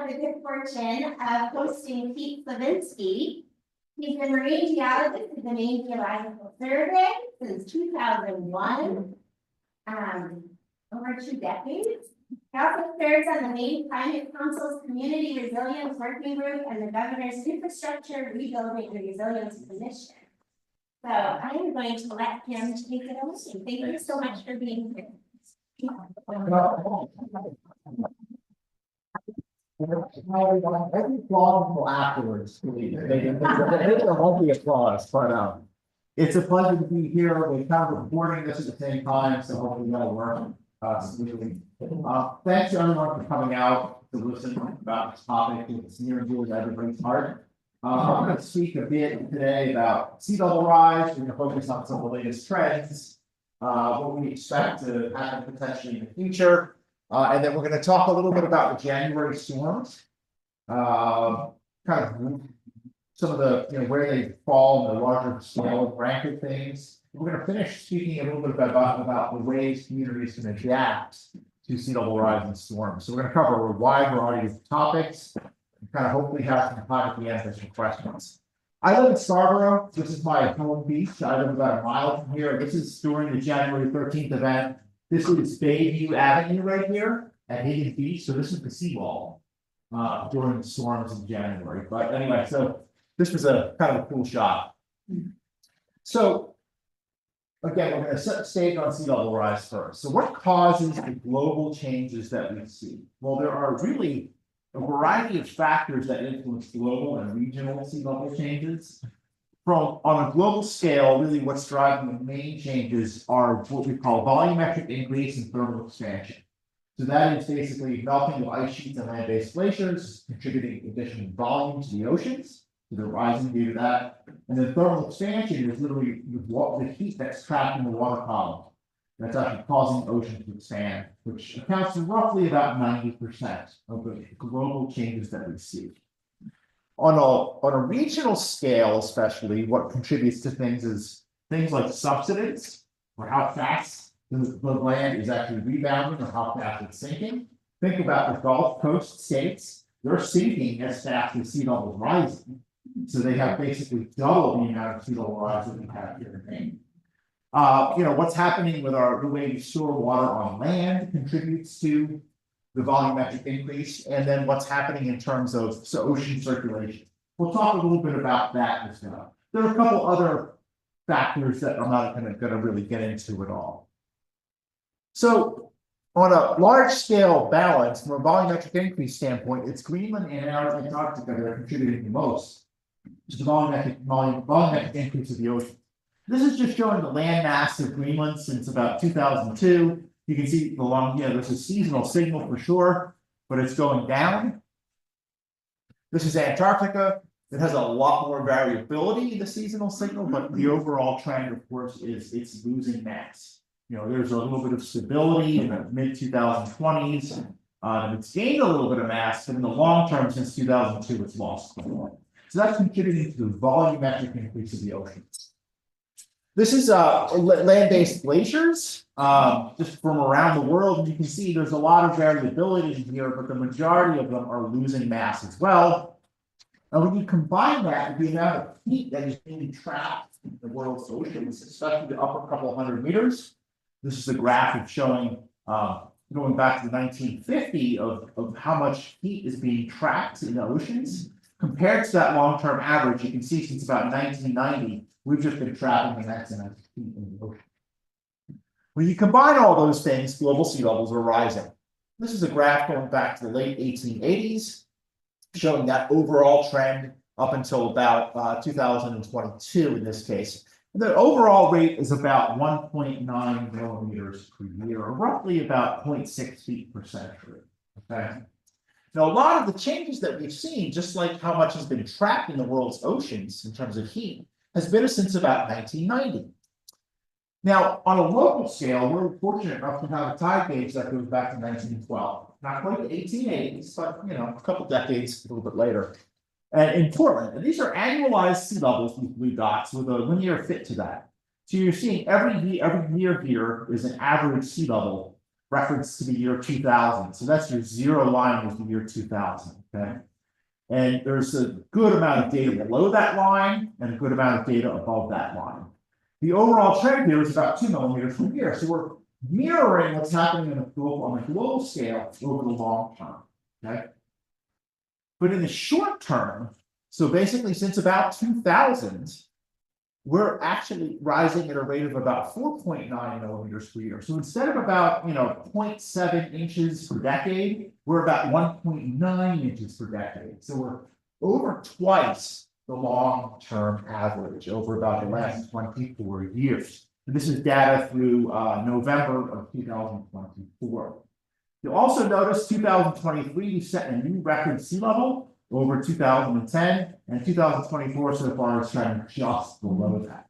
have the good fortune of hosting Pete Slovinsky. He's the Marine Geologist at the Maine Geological Survey since 2001, over 2 decades. He also serves on the Maine Climate Council's Community Resilience Working Group and the Governor's Infrastructure Rebuilding and Resilience Commission. So I am going to let him take it away. Thank you so much for being here. Afterwards, it won't be applause, but it's a pleasure to be here. We're kind of recording this at the same time, so hopefully that'll work smoothly. Thanks to everyone for coming out to listen about this topic. It's near and dear to everybody's heart. I'm going to speak a bit today about sea level rise. We're going to focus on some of the latest trends, what we expect to happen potentially in the future. And then we're going to talk a little bit about the January storms, kind of some of the, where they fall in the larger scale of ranking things. We're going to finish speaking a little bit about the ways communities can adapt to sea level rise and storms. So we're going to cover a wide variety of topics and kind of hopefully have some time at the end for some questions. I live in Scarborough. This is my home beach. I live about a mile from here. This is during the January 13th event. This is Bayview Avenue right here at Higgins Beach. So this is the seawall during the storms in January. But anyway, so this was a kind of a cool shot. So again, we're going to set the stage on sea level rise first. So what causes the global changes that we see? Well, there are really a variety of factors that influence global and regional sea level changes. On a global scale, really what's driving the main changes are what we call volumetric increase and thermal expansion. So that is basically melting of ice sheets and land-based glaciers, contributing additional volume to the oceans. So they're rising due to that. And then thermal expansion is literally the heat that's trapped in the water column. That's actually causing the ocean to expand, which accounts for roughly about 90% of the global changes that we see. On a regional scale, especially, what contributes to things is things like subsidence, or how fast the land is actually rebounding, or how fast it's sinking. Think about the Gulf Coast states; they're sinking as fast as sea level is rising. So they have basically double the amount of sea level rise that we have here in Maine. What's happening with the way we store water on land contributes to the volumetric increase, and then what's happening in terms of ocean circulation. We'll talk a little bit about that as well. There are a couple other factors that I'm not going to really get into at all. So on a large scale balance, from a volumetric increase standpoint, it's Greenland and Antarctica that are contributing the most to the volumetric increase of the ocean. This is just showing the land mass of Greenland since about 2002. You can see there's a seasonal signal for sure, but it's going down. This is Antarctica. It has a lot more variability in the seasonal signal, but the overall trend, of course, is it's losing mass. There's a little bit of stability in the mid-2020s. It's gained a little bit of mass, but in the long term, since 2002, it's lost. So that's contributing to the volumetric increase of the ocean. This is land-based glaciers, just from around the world. You can see there's a lot of variability in here, but the majority of them are losing mass as well. And when you combine that with the amount of heat that is being trapped in the world's oceans, especially the upper couple hundred meters, this is a graphic showing, going back to the 1950 of how much heat is being trapped in the oceans. Compared to that long-term average, you can see since about 1990, we've just been trapping the next amount of heat in the ocean. When you combine all those things, global sea levels are rising. This is a graph going back to the late 1880s, showing that overall trend up until about 2022 in this case. And the overall rate is about 1.9 millimeters per year, or roughly about 0.6 feet per century. Okay. Now, a lot of the changes that we've seen, just like how much has been trapped in the world's oceans in terms of heat, has been since about 1990. Now, on a local scale, we're fortunate enough to have a tide gauge that goes back to 1912. Not quite the 1880s, but a couple decades, a little bit later. And in Portland, and these are annualized sea levels, these blue dots, with a linear fit to that. So you're seeing every year here is an average sea level reference to the year 2000. So that's your zero line is the year 2000, okay? And there's a good amount of data below that line and a good amount of data above that line. The overall trend here is about 2 millimeters per year. So we're mirroring what's happening on the global scale over the long term, okay? But in the short term, so basically since about 2000, we're actually rising at a rate of about 4.9 millimeters per year. So instead of about 0.7 inches per decade, we're about 1.9 inches per decade. So we're over twice the long-term average over about the last 24 years. And this is data through November of 2024. You'll also notice 2023, we set a new record sea level over 2010, and 2024 so far is trending just below that.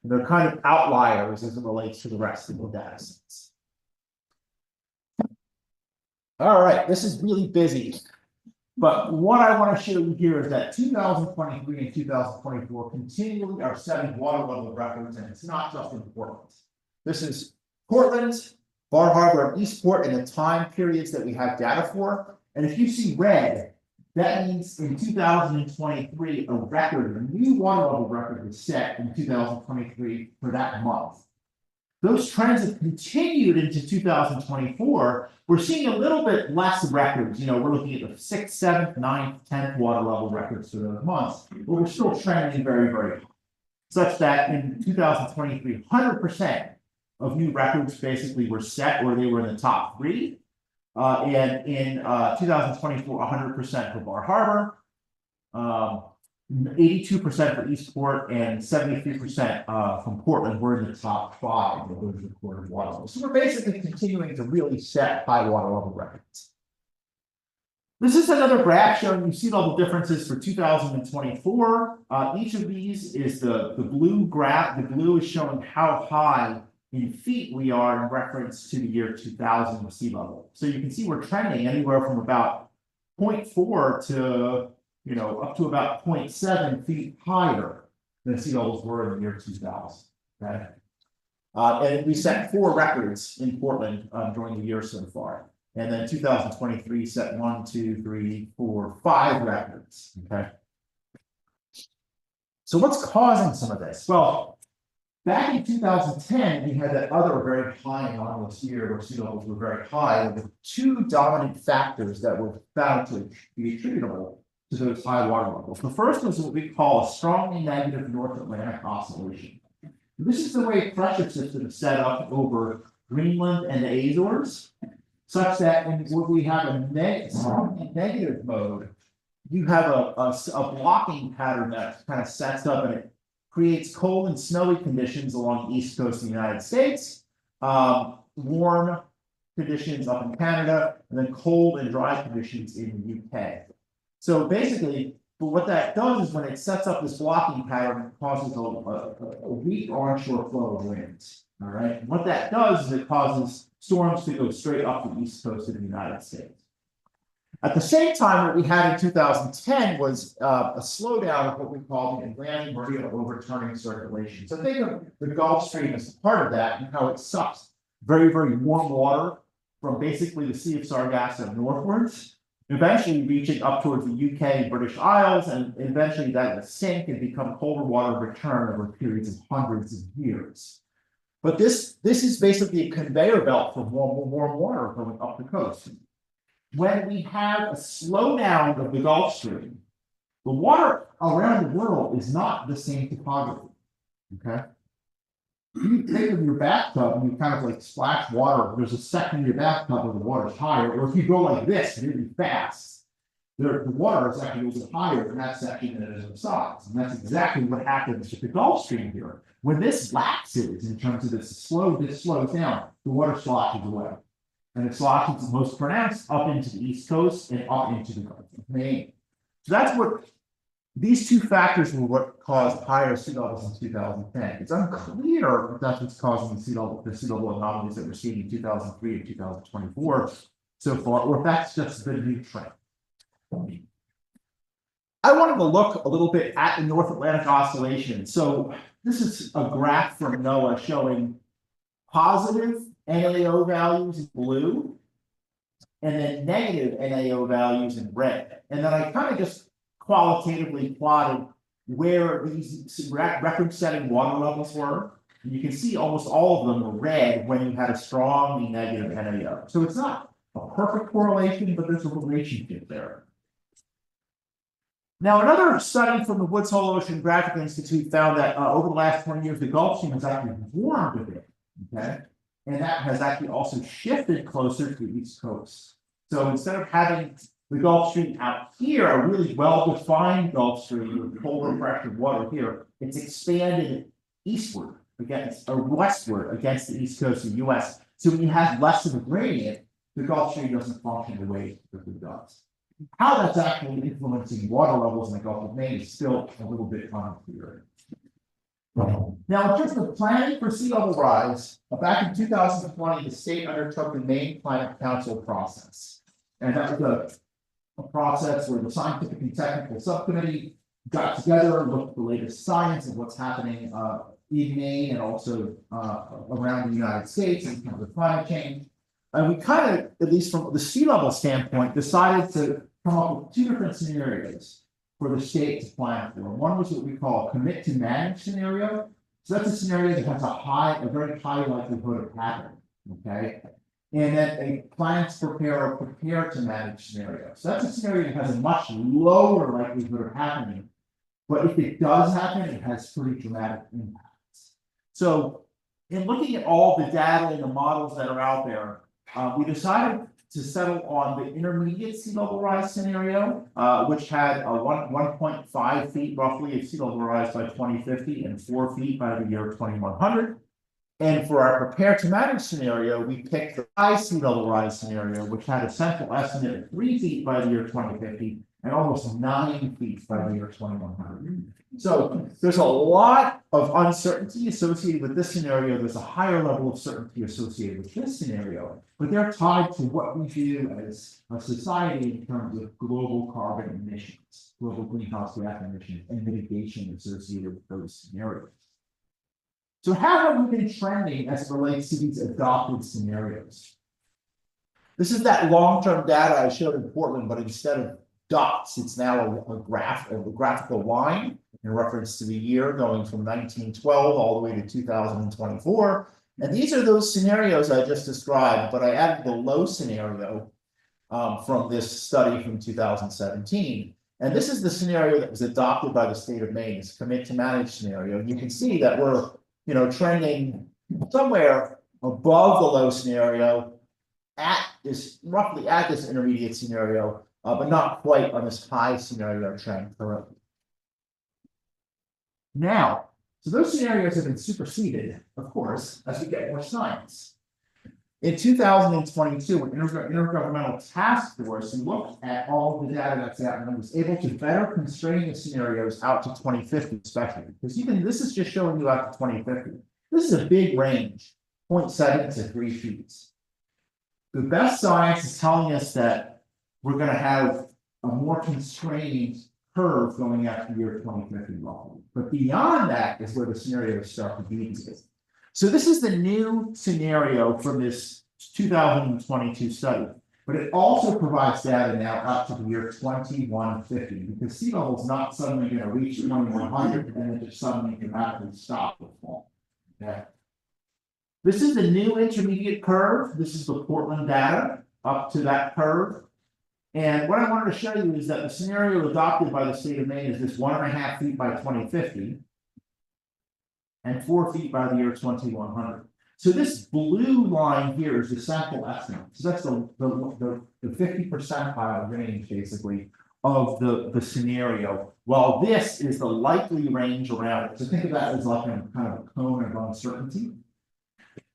And they're kind of outliers as it relates to the rest of the data sets. All right, this is really busy. But what I want to show you here is that 2023 and 2024 continually are setting water level records, and it's not just in Portland. This is Portland, Bar Harbor, and Eastport in the time periods that we have data for. And if you see red, that means in 2023, a new water level record was set in 2023 for that month. Those trends have continued into 2024. We're seeing a little bit less records. We're looking at the 6th, 7th, 9th, 10th water level records for those months, but we're still trending very, very high. Such that in 2023, 100% of new records basically were set or they were in the top 3. And in 2024, 100% for Bar Harbor, 82% for Eastport, and 73% from Portland were in the top 5 of those recorded water levels. So we're basically continuing to really set high water level records. This is another graph showing you see all the differences for 2024. Each of these is the blue graph. The blue is showing how high in feet we are in reference to the year 2000 of sea level. So you can see we're trending anywhere from about 0.4 to up to about 0.7 feet higher than sea levels were in the year 2000. Okay, and we set 4 records in Portland during the year so far, and then 2023 set 1, 2, 3, 4, 5 records. Okay, so what's causing some of this? Well, back in 2010, we had that other very high anomalous year where sea levels were very high. There were 2 dominant factors that were found to be attributable to those high water levels. The first was what we call a strongly negative North Atlantic oscillation. This is the way pressure systems are set up over Greenland and the Azores, such that when we have a strongly negative mode, you have a blocking pattern that kind of sets up, and it creates cold and snowy conditions along the east coast of the United States, warm conditions up in Canada, and then cold and dry conditions in the UK. So basically, but what that does is when it sets up this blocking pattern, it causes a weak onshore flow of winds. All right. And what that does is it causes storms to go straight up the east coast of the United States. At the same time, what we had in 2010 was a slowdown of what we call the Atlantic Marine overturning circulation. So think of the Gulf Stream as part of that and how it sucks very, very warm water from basically the Sea of Sargasso northwards, eventually reaching up towards the UK and British Isles, and eventually that will sink and become colder water return over periods of hundreds of years. But this is basically a conveyor belt for warm water going up the coast. When we have a slowdown of the Gulf Stream, the water around the world is not the same topography. Okay. You think of your bathtub and you kind of like splash water. There's a section in your bathtub where the water is higher, or if you go like this really fast, the water is actually a little bit higher in that section than it is on the sides. And that's exactly what happens with the Gulf Stream here. When this lapses in terms of this slows down, the water sloshes away. And it sloshes most pronounced up into the East Coast and up into the Gulf of Maine. So that's what these 2 factors were what caused higher sea levels in 2010. It's unclear if that's what's causing the sea level anomalies that we're seeing in 2003 and 2024 so far, or if that's just the new trend. I wanted to look a little bit at the North Atlantic oscillation. So this is a graph from NOAA showing positive NAO values in blue, and then negative NAO values in red. And then I kind of just qualitatively plotted where these reference setting water levels were. And you can see almost all of them were red when you had a strongly negative NAO. So it's not a perfect correlation, but there's a relationship there. Now, another study from the Woods Hole Oceanographic Institute found that over the last 20 years, the Gulf Stream has actually warmed a bit, okay? And that has actually also shifted closer to the East Coast. So instead of having the Gulf Stream out here, a really well-defined Gulf Stream with colder pressure water here, it's expanded eastward against, or westward against the East Coast of the US. So when you have less of a gradient, the Gulf Stream doesn't function the way it does. How that's actually influencing water levels in the Gulf of Maine is still a little bit unclear. Now, in terms of planning for sea level rise, back in 2020, the state undertook the Maine Climate Council process. And that was a process where the scientific and technical subcommittee got together and looked at the latest science and what's happening in Maine and also around the United States in terms of climate change. And we kind of, at least from the sea level standpoint, decided to come up with two different scenarios for the state to plan for. One was what we call a commit to manage scenario. So that's a scenario that has a very high likelihood of happening, okay? And then a plan to prepare or prepare to manage scenario. So that's a scenario that has a much lower likelihood of happening, but if it does happen, it has pretty dramatic impacts. So in looking at all the data and the models that are out there, we decided to settle on the intermediate sea level rise scenario, which had 1.5 feet roughly of sea level rise by 2050 and 4 feet by the year 2100. And for our prepare to manage scenario, we picked the high sea level rise scenario, which had a central estimate of 3 feet by the year 2050 and almost 9 feet by the year 2100. So there's a lot of uncertainty associated with this scenario. There's a higher level of certainty associated with this scenario, but they're tied to what we do as a society in terms of global carbon emissions, global greenhouse gas emissions, and mitigation associated with those scenarios. So how have we been trending as it relates to these adopted scenarios? This is that long-term data I showed in Portland, but instead of dots, it's now a graphical line in reference to the year going from 1912 all the way to 2024. And these are those scenarios I just described, but I added the low scenario from this study from 2017. And this is the scenario that was adopted by the state of Maine, this commit to manage scenario. And you can see that we're trending somewhere above the low scenario roughly at this intermediate scenario, but not quite on this high scenario trend currently. Now, so those scenarios have been superseded, of course, as we get more science. In 2022, an intergovernmental task force looked at all of the data that's out and was able to better constrain the scenarios out to 2050, especially because even this is just showing you out to 2050. This is a big range, 0.7 to 3 feet. The best science is telling us that we're going to have a more constrained curve going out to the year 2050 roughly. But beyond that is where the scenarios start to deviate. So this is the new scenario from this 2022 study, but it also provides data now up to the year 2150 because sea level is not suddenly going to reach 2100 and then just suddenly dramatically stop the fall. Okay. This is the new intermediate curve. This is the Portland data up to that curve. And what I wanted to show you is that the scenario adopted by the state of Maine is this 1.5 feet by 2050 and 4 feet by the year 2100. So this blue line here is the sample estimate. So that's the 50 percentile range, basically, of the scenario, while this is the likely range around it. So think of that as like a kind of a cone of uncertainty.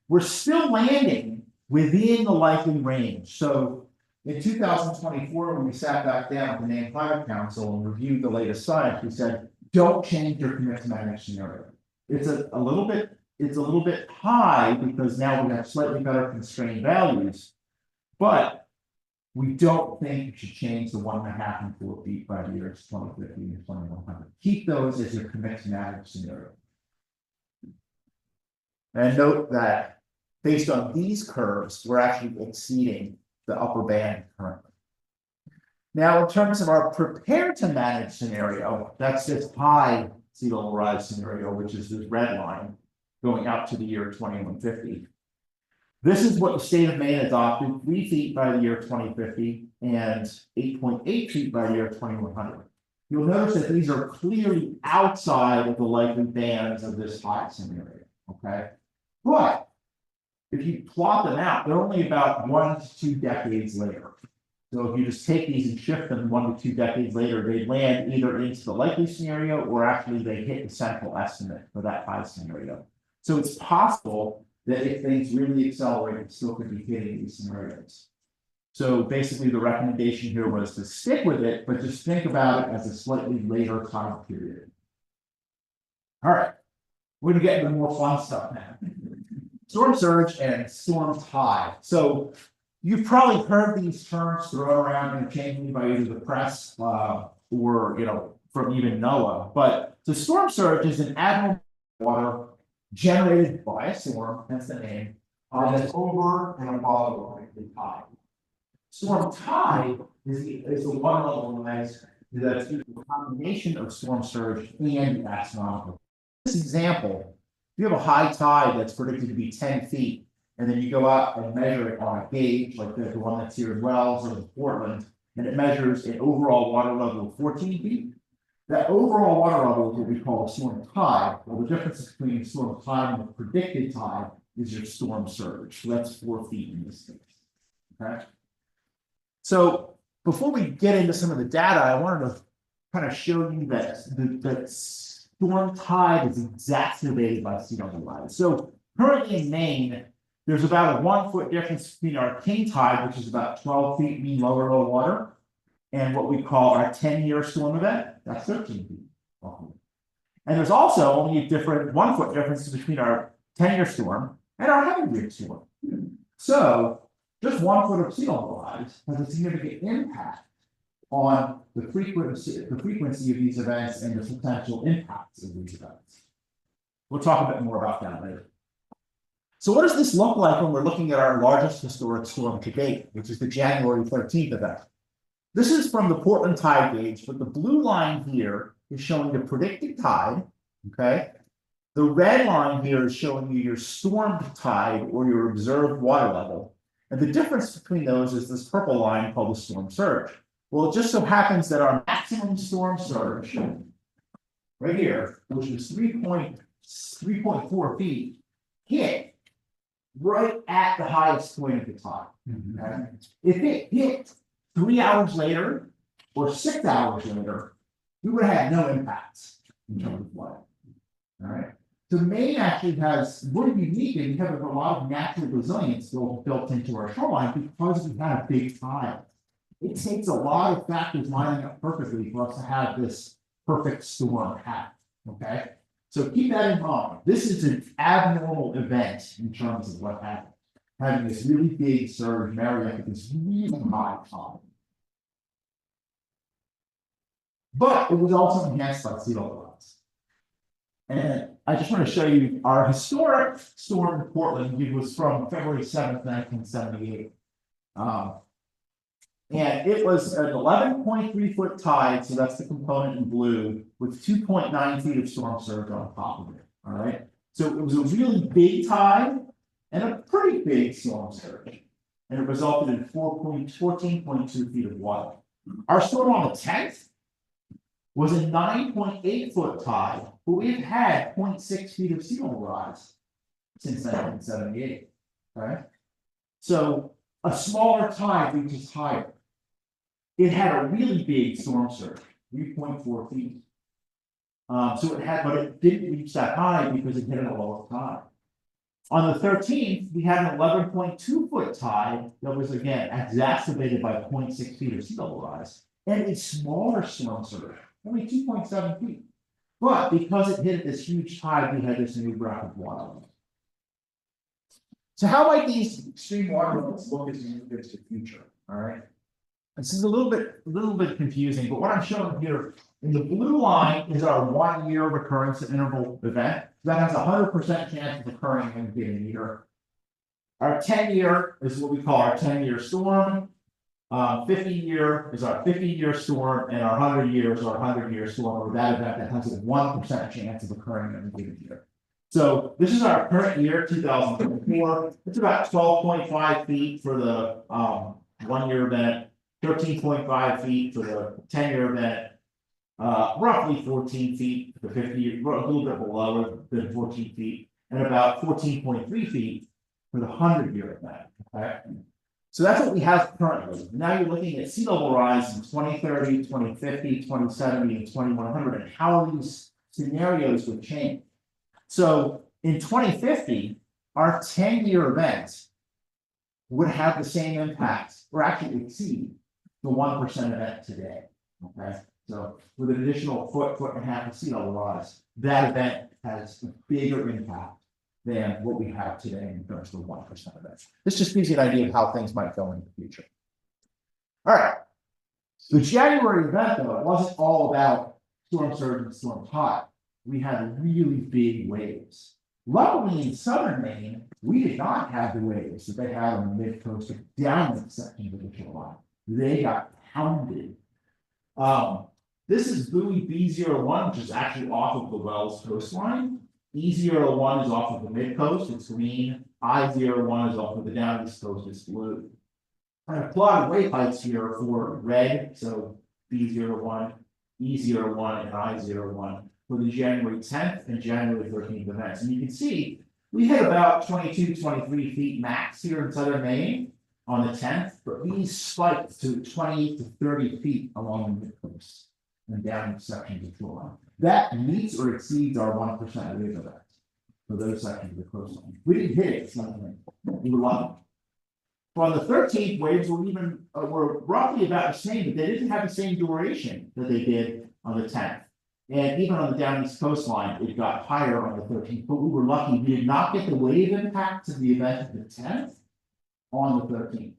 We're still landing within the likely range. So in 2024, when we sat back down at the Maine Climate Council and reviewed the latest science, we said, don't change your commit to manage scenario. It's a little bit high because now we have slightly better constrained values, but we don't think you should change the 1.5 and 4 feet by the years 2050 and 2100. Keep those as your commit to manage scenario. And note that based on these curves, we're actually exceeding the upper band currently. Now, in terms of our prepared to manage scenario, that's this high sea level rise scenario, which is this red line going out to the year 2150. This is what the state of Maine adopted: 3 feet by the year 2050 and 8.8 feet by the year 2100. You'll notice that these are clearly outside of the likely bands of this high scenario, okay? But if you plot them out, they're only about 1 to 2 decades later. So if you just take these and shift them 1 to 2 decades later, they land either into the likely scenario or actually they hit the central estimate for that high scenario. So it's possible that if things really accelerate, it still could be hitting these scenarios. So basically the recommendation here was to stick with it, but just think about it as a slightly later time period. All right, we're gonna get into more fun stuff now. Storm surge and storm tide. So you've probably heard these terms thrown around interchangeably by either the press or from even NOAA. But the storm surge is an abnormal water generated by a storm, hence the name, that's over and above the tide. Storm tide is the one level rise that's a combination of storm surge and astronomical. This example, if you have a high tide that's predicted to be 10 feet, and then you go out and measure it on a gauge, like the one that's here in Wells or in Portland, and it measures an overall water level of 14 feet. That overall water level is what we call a storm tide. Well, the difference between storm tide and the predicted tide is your storm surge. So that's 4 feet in this case. Okay. So before we get into some of the data, I wanted to kind of show you that the storm tide is exacerbated by sea level rise. So currently in Maine, there's about a 1 foot difference between our king tide, which is about 12 feet mean lower low water, and what we call our 10-year storm event, that's 13 feet. And there's also only a different 1 foot difference between our 10-year storm and our 100-year storm. So just 1 foot of sea level rise has a significant impact on the frequency of these events and the potential impacts of these events. We'll talk a bit more about that later. So what does this look like when we're looking at our largest historic storm to date, which is the January 13th event? This is from the Portland tide gauge, but the blue line here is showing the predicted tide, okay? The red line here is showing you your storm tide or your observed water level. And the difference between those is this purple line called the storm surge. Well, it just so happens that our maximum storm surge right here, which is 3.4 feet, hit right at the highest point of the tide. Okay? If it hit 3 hours later or 6 hours later, we would have had no impacts in terms of flooding. All right. So Maine actually we're unique and we have a lot of natural resilience built into our shoreline because we had a big tide. It takes a lot of factors lining up perfectly for us to have this perfect storm happen. Okay. So keep that in mind. This is an abnormal event in terms of what happened. Having this really big surge married up with this really high tide. But it was also enhanced by sea level rise. And I just want to show you our historic storm in Portland. It was from February 7th, 1978. And it was an 11.3 foot tide, so that's the component in blue, with 2.9 feet of storm surge on top of it. All right. So it was a really big tide and a pretty big storm surge. And it resulted in 14.2 feet of water. Our storm on the 10th was a 9.8 foot tide, but we've had 0.6 feet of sea level rise since 1978. Right. So a smaller tide reaches higher. It had a really big storm surge, 3.4 feet. So it had, but it didn't reach that high because it hit at a lower tide. On the 13th, we had an 11.2 foot tide that was again exacerbated by 0.6 feet of sea level rise, and a smaller storm surge, only 2.7 feet. But because it hit at this huge tide, we had this new rapid water level. So how might these extreme water levels look as we move into the future? All right. This is a little bit confusing, but what I'm showing here in the blue line is our 1 year recurrence interval event that has a 100% chance of occurring in a given year. Our 10-year is what we call our 10-year storm. 50-year is our 50-year storm, and our 100-year is our 100-year storm, or that event that has a 1% chance of occurring in a given year. So this is our current year, 2024. It's about 12.5 feet for the 1-year event, 13.5 feet for the 10-year event, roughly 14 feet for the 50-year, a little bit below than 14 feet, and about 14.3 feet for the 100-year event. Okay? So that's what we have currently. Now you're looking at sea level rise in 2030, 2050, 2070, and 2100, and how these scenarios would change. So in 2050, our 10-year event would have the same impact, or actually exceed the 1% event today. Okay, so with an additional foot and a half of sea level rise, that event has a bigger impact than what we have today in terms of the 1% event. This just gives you an idea of how things might go in the future. All right. The January event, though, it wasn't all about storm surge and storm tide. We had really big waves. Luckily, in southern Maine, we did not have the waves that they had on the mid-coast or downwind section of the shoreline. They got pounded. This is buoy B01, which is actually off of the Wells coastline. E01 is off of the mid-coast, it's green. I01 is off of the down east coast, it's blue. I have plotted wave heights here for red, so B01, E01, and I01 for the January 10th and January 13th events. And you can see we hit about 22, 23 feet max here in southern Maine on the 10th, but these spiked to 20 to 30 feet along the mid-coast and down sections of shoreline. That meets or exceeds our 1% wave event for those sections of the coastline. We didn't hit it, something we were lucky. So on the 13th, waves were roughly about the same, but they didn't have the same duration that they did on the 10th. And even on the down east coastline, it got higher on the 13th, but we were lucky. We did not get the wave impact of the event of the 10th on the 13th.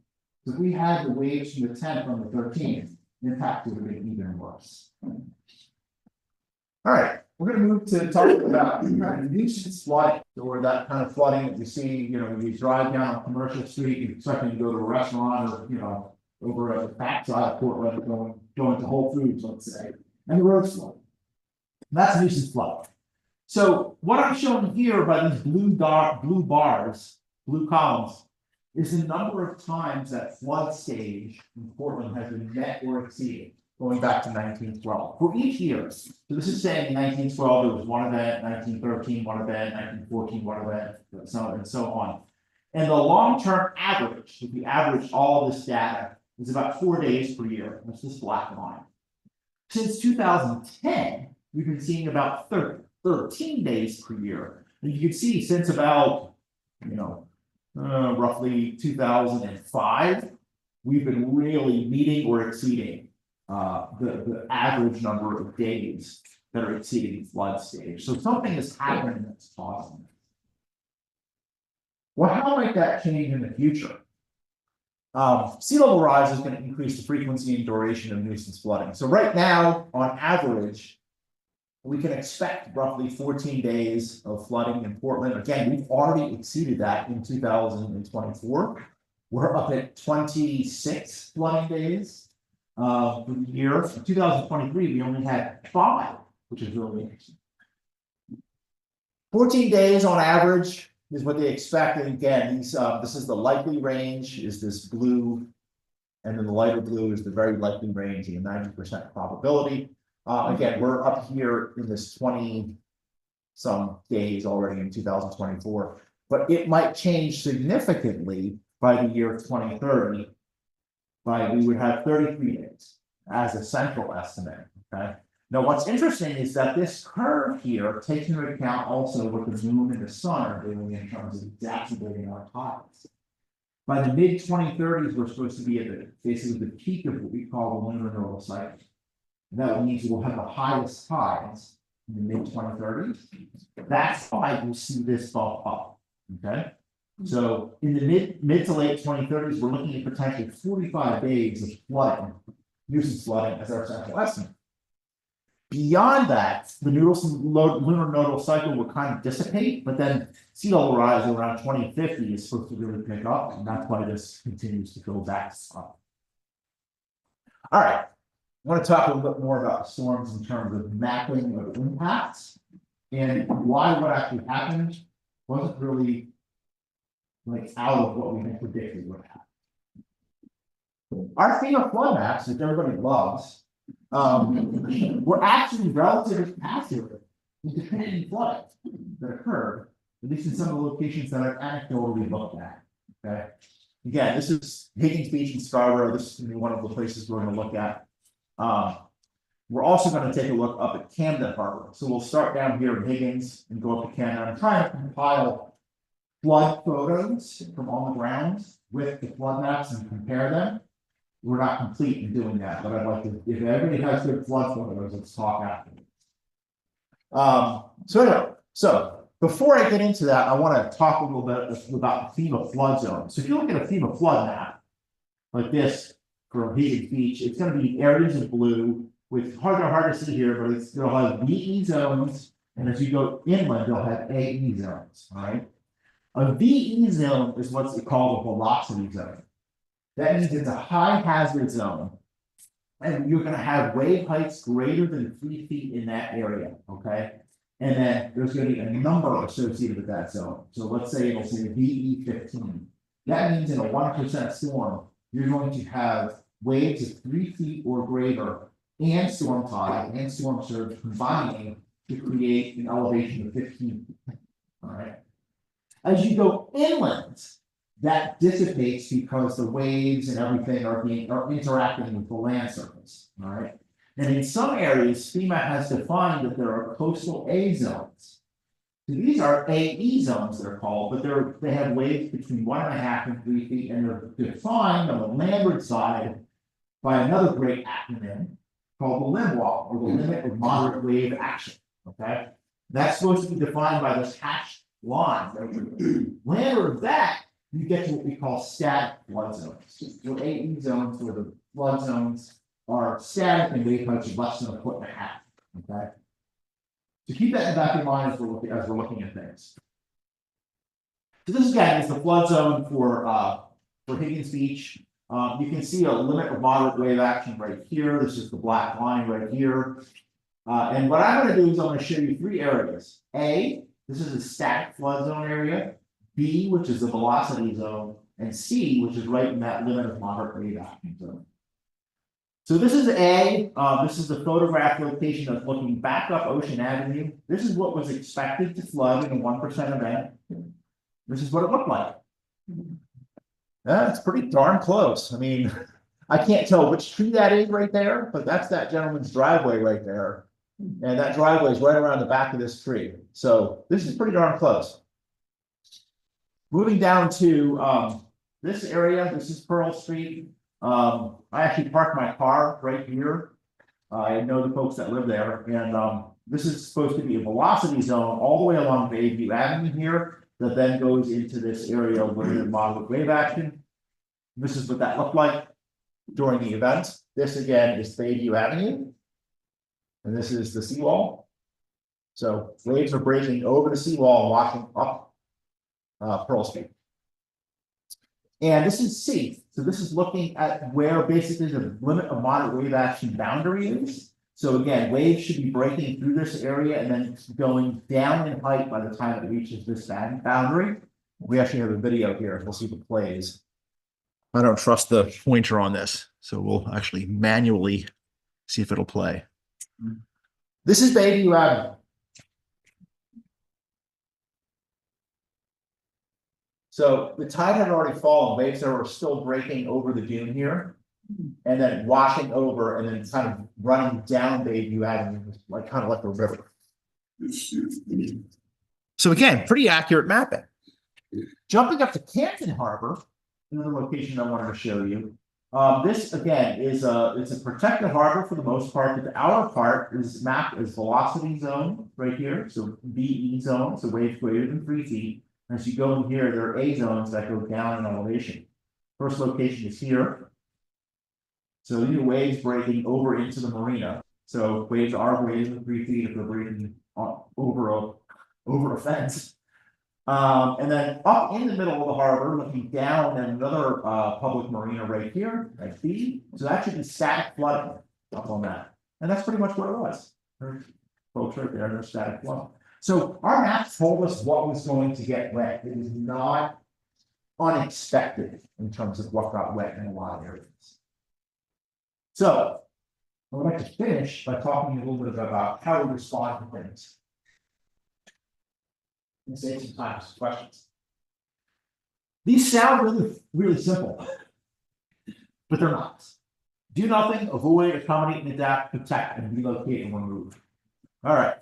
So if we had the waves from the 10th on the 13th, the impact would have been even worse. All right, we're going to move to talk about nuisance flooding, or that kind of flooding that you see, when you drive down a commercial street, you're expecting to go to a restaurant or, over at the backside of Portland, going to Whole Foods, let's say, and the road's flooding. That's nuisance flooding. So what I'm showing here by these blue bars, blue columns, is the number of times that flood stage in Portland has been met or exceeded, going back to 1912 for each year. So this is saying in 1912 there was one event, 1913 one event, 1914 one event, and so on. And the long-term average, if we average all this data, is about 4 days per year. That's this black line. Since 2010, we've been seeing about 13 days per year. And you can see since about, roughly 2005, we've been really meeting or exceeding the average number of days that are exceeding flood stage. So something is happening that's causing it. Well, how might that change in the future? Sea level rise is going to increase the frequency and duration of nuisance flooding. So right now, on average, we can expect roughly 14 days of flooding in Portland. Again, we've already exceeded that in 2024. We're up at 26 flooding days for the year. In 2023, we only had 5, which is really interesting. 14 days on average is what they expect. And again, this is the likely range, is this blue, and then the lighter blue is the very likely range, and the 90% probability. Again, we're up here in this 20-some days already in 2024, but it might change significantly by the year 2030. We would have 33 days as a central estimate. Okay. Now, what's interesting is that this curve here takes into account also what the moon and the sun are doing in terms of exacerbating our tides. By the mid 2030s, we're supposed to be at basically the peak of what we call the lunar nodal cycle. That means we'll have the highest tides in the mid 2030s. That's why we'll see this bump up. Okay. So in the mid to late 2030s, we're looking at potentially 45 days of flooding, nuisance flooding as our central estimate. Beyond that, the lunar nodal cycle will kind of dissipate, but then sea level rise around 2050 is supposed to really pick up, and that's why this continues to go back up. All right, I want to talk a little bit more about storms in terms of mapping of impacts and why what actually happened wasn't really like out of what we had predicted would happen. Our FEMA flood maps that everybody loves were actually relatively accurate in depicting floods that occurred, at least in some of the locations that I've anecdotally looked at. Okay. Again, this is Higgins Beach and Scarborough. This is going to be one of the places we're going to look at. We're also going to take a look up at Camden Harbor. So we'll start down here in Higgins and go up to Camden. I'm trying to compile flood photos from on the ground with the flood maps and compare them. We're not complete in doing that, but I'd like to, if everybody has good flood photos, let's talk after. So before I get into that, I want to talk a little bit about the FEMA flood zone. So if you look at a FEMA flood map like this for Higgins Beach, it's going to be areas of blue with hard to see here, but they'll have VE zones, and as you go inland, they'll have AE zones. All right. A VE zone is what's called a velocity zone. That means it's a high hazard zone, and you're going to have wave heights greater than 3 feet in that area. Okay. And then there's going to be a number associated with that zone. So let's say it'll say VE 15. That means in a 1% storm, you're going to have waves of 3 feet or greater and storm tide and storm surge combining to create an elevation of 15 feet. All right. As you go inland, that dissipates because the waves and everything are interacting with the land surface. All right. And in some areas, FEMA has defined that there are coastal A zones. So these are AE zones, they're called, but they have waves between 1.5 and 3 feet, and they're defined on the landward side by another great acronym called the LIMWAL, or the Limit of Moderate Wave Action. Okay, that's supposed to be defined by this hatched line. Landward of that, you get to what we call static flood zones. So AE zones, or the flood zones, are static and wave heights of less than 1.5 feet. Okay, so keep that in the back of your mind as we're looking at things. So this again is the flood zone for Higgins Beach. You can see a limit of moderate wave action right here. This is the black line right here. And what I'm going to do is I'm going to show you 3 areas. A, this is a static flood zone area. B, which is the velocity zone. And C, which is right in that limit of moderate wave action zone. So this is A. This is the photograph location that's looking back up Ocean Avenue. This is what was expected to flood in a 1% event. This is what it looked like. That's pretty darn close. I mean, I can't tell which tree that is right there, but that's that gentleman's driveway right there. And that driveway is right around the back of this tree. So this is pretty darn close. Moving down to this area, this is Pearl Street. I actually parked my car right here. I know the folks that live there, and this is supposed to be a velocity zone all the way along Bayview Avenue here that then goes into this area where the moderate wave action. This is what that looked like during the event. This again is Bayview Avenue, and this is the seawall. So waves are breaking over the seawall and washing up Pearl Street. And this is C. So this is looking at where basically the limit of moderate wave action boundary is. So again, waves should be breaking through this area and then going down in height by the time it reaches this boundary. We actually have a video here. We'll see if it plays. I don't trust the pointer on this, so we'll actually manually see if it'll play. This is Bayview Avenue. So the tide had already fallen, waves that were still breaking over the dune here, and then washing over and then kind of running down Bayview Avenue, like kind of like a river. So again, pretty accurate mapping. Jumping up to Canton Harbor, another location I wanted to show you. This again is it's a protected harbor for the most part, but the outer part is mapped as velocity zone right here. So VE zone, so waves greater than 3 feet. As you go in here, there are A zones that go down in elevation. First location is here. So these are waves breaking over into the marina. So waves are greater than 3 feet if they're breathing over a fence. And then up in the middle of the harbor, looking down at another public marina right here, right B. So that should be static flooding up on that. And that's pretty much what it was. There's folks right there, they're static flooding. So our maps told us what was going to get wet. It was not unexpected in terms of what got wet in a lot of areas. So I would like to finish by talking a little bit about how we respond to things. And save some time for questions. These sound really simple, but they're not. Do nothing, avoid, accommodate, and adapt, protect, and relocate and remove. All right.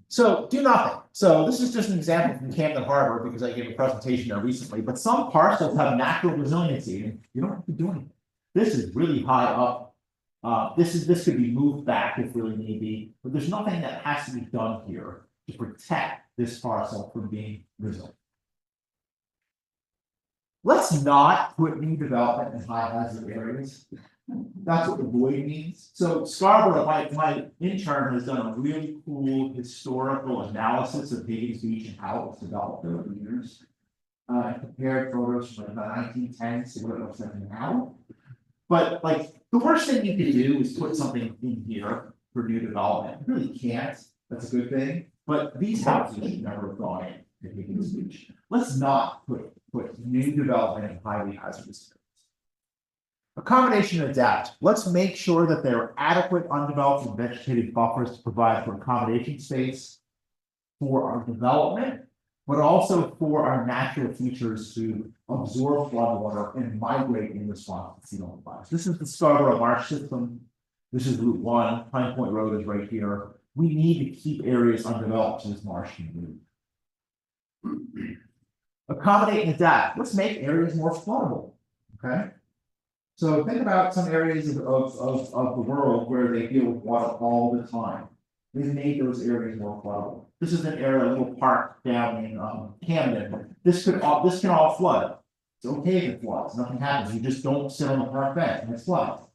So do nothing. So this is just an example from Camden Harbor because I gave a presentation there recently, but some parcels have natural resiliency and you don't have to do anything. This is really high up. This could be moved back if really need be, but there's nothing that has to be done here to protect this parcel from being resilient. Let's not put new development in high hazard areas. That's what the void means. So Scarborough, my intern has done a really cool historical analysis of Higgins Beach and how it was developed over the years. Compared photos from the 1910s to what it looks like now. But like the worst thing you can do is put something in here for new development. You really can't. That's a good thing. But these houses should never have gone in to Higgins Beach. Let's not put new development in highly hazardous areas. Accommodation and adapt. Let's make sure that there are adequate undeveloped and vegetated buffers to provide for accommodation space for our development, but also for our natural features to absorb floodwater and migrate in response to sea level rise. This is the Scarborough Marsh system. This is Route 1. Pine Point Road is right here. We need to keep areas undeveloped so this marsh can move. Accommodate and adapt. Let's make areas more floodable. Okay. So think about some areas of the world where they deal with water all the time. We've made those areas more floodable. This is an area, a little park down in Camden. This can all flood. It's okay if it floods. Nothing happens. You just don't sit on the park bench and it's flooded.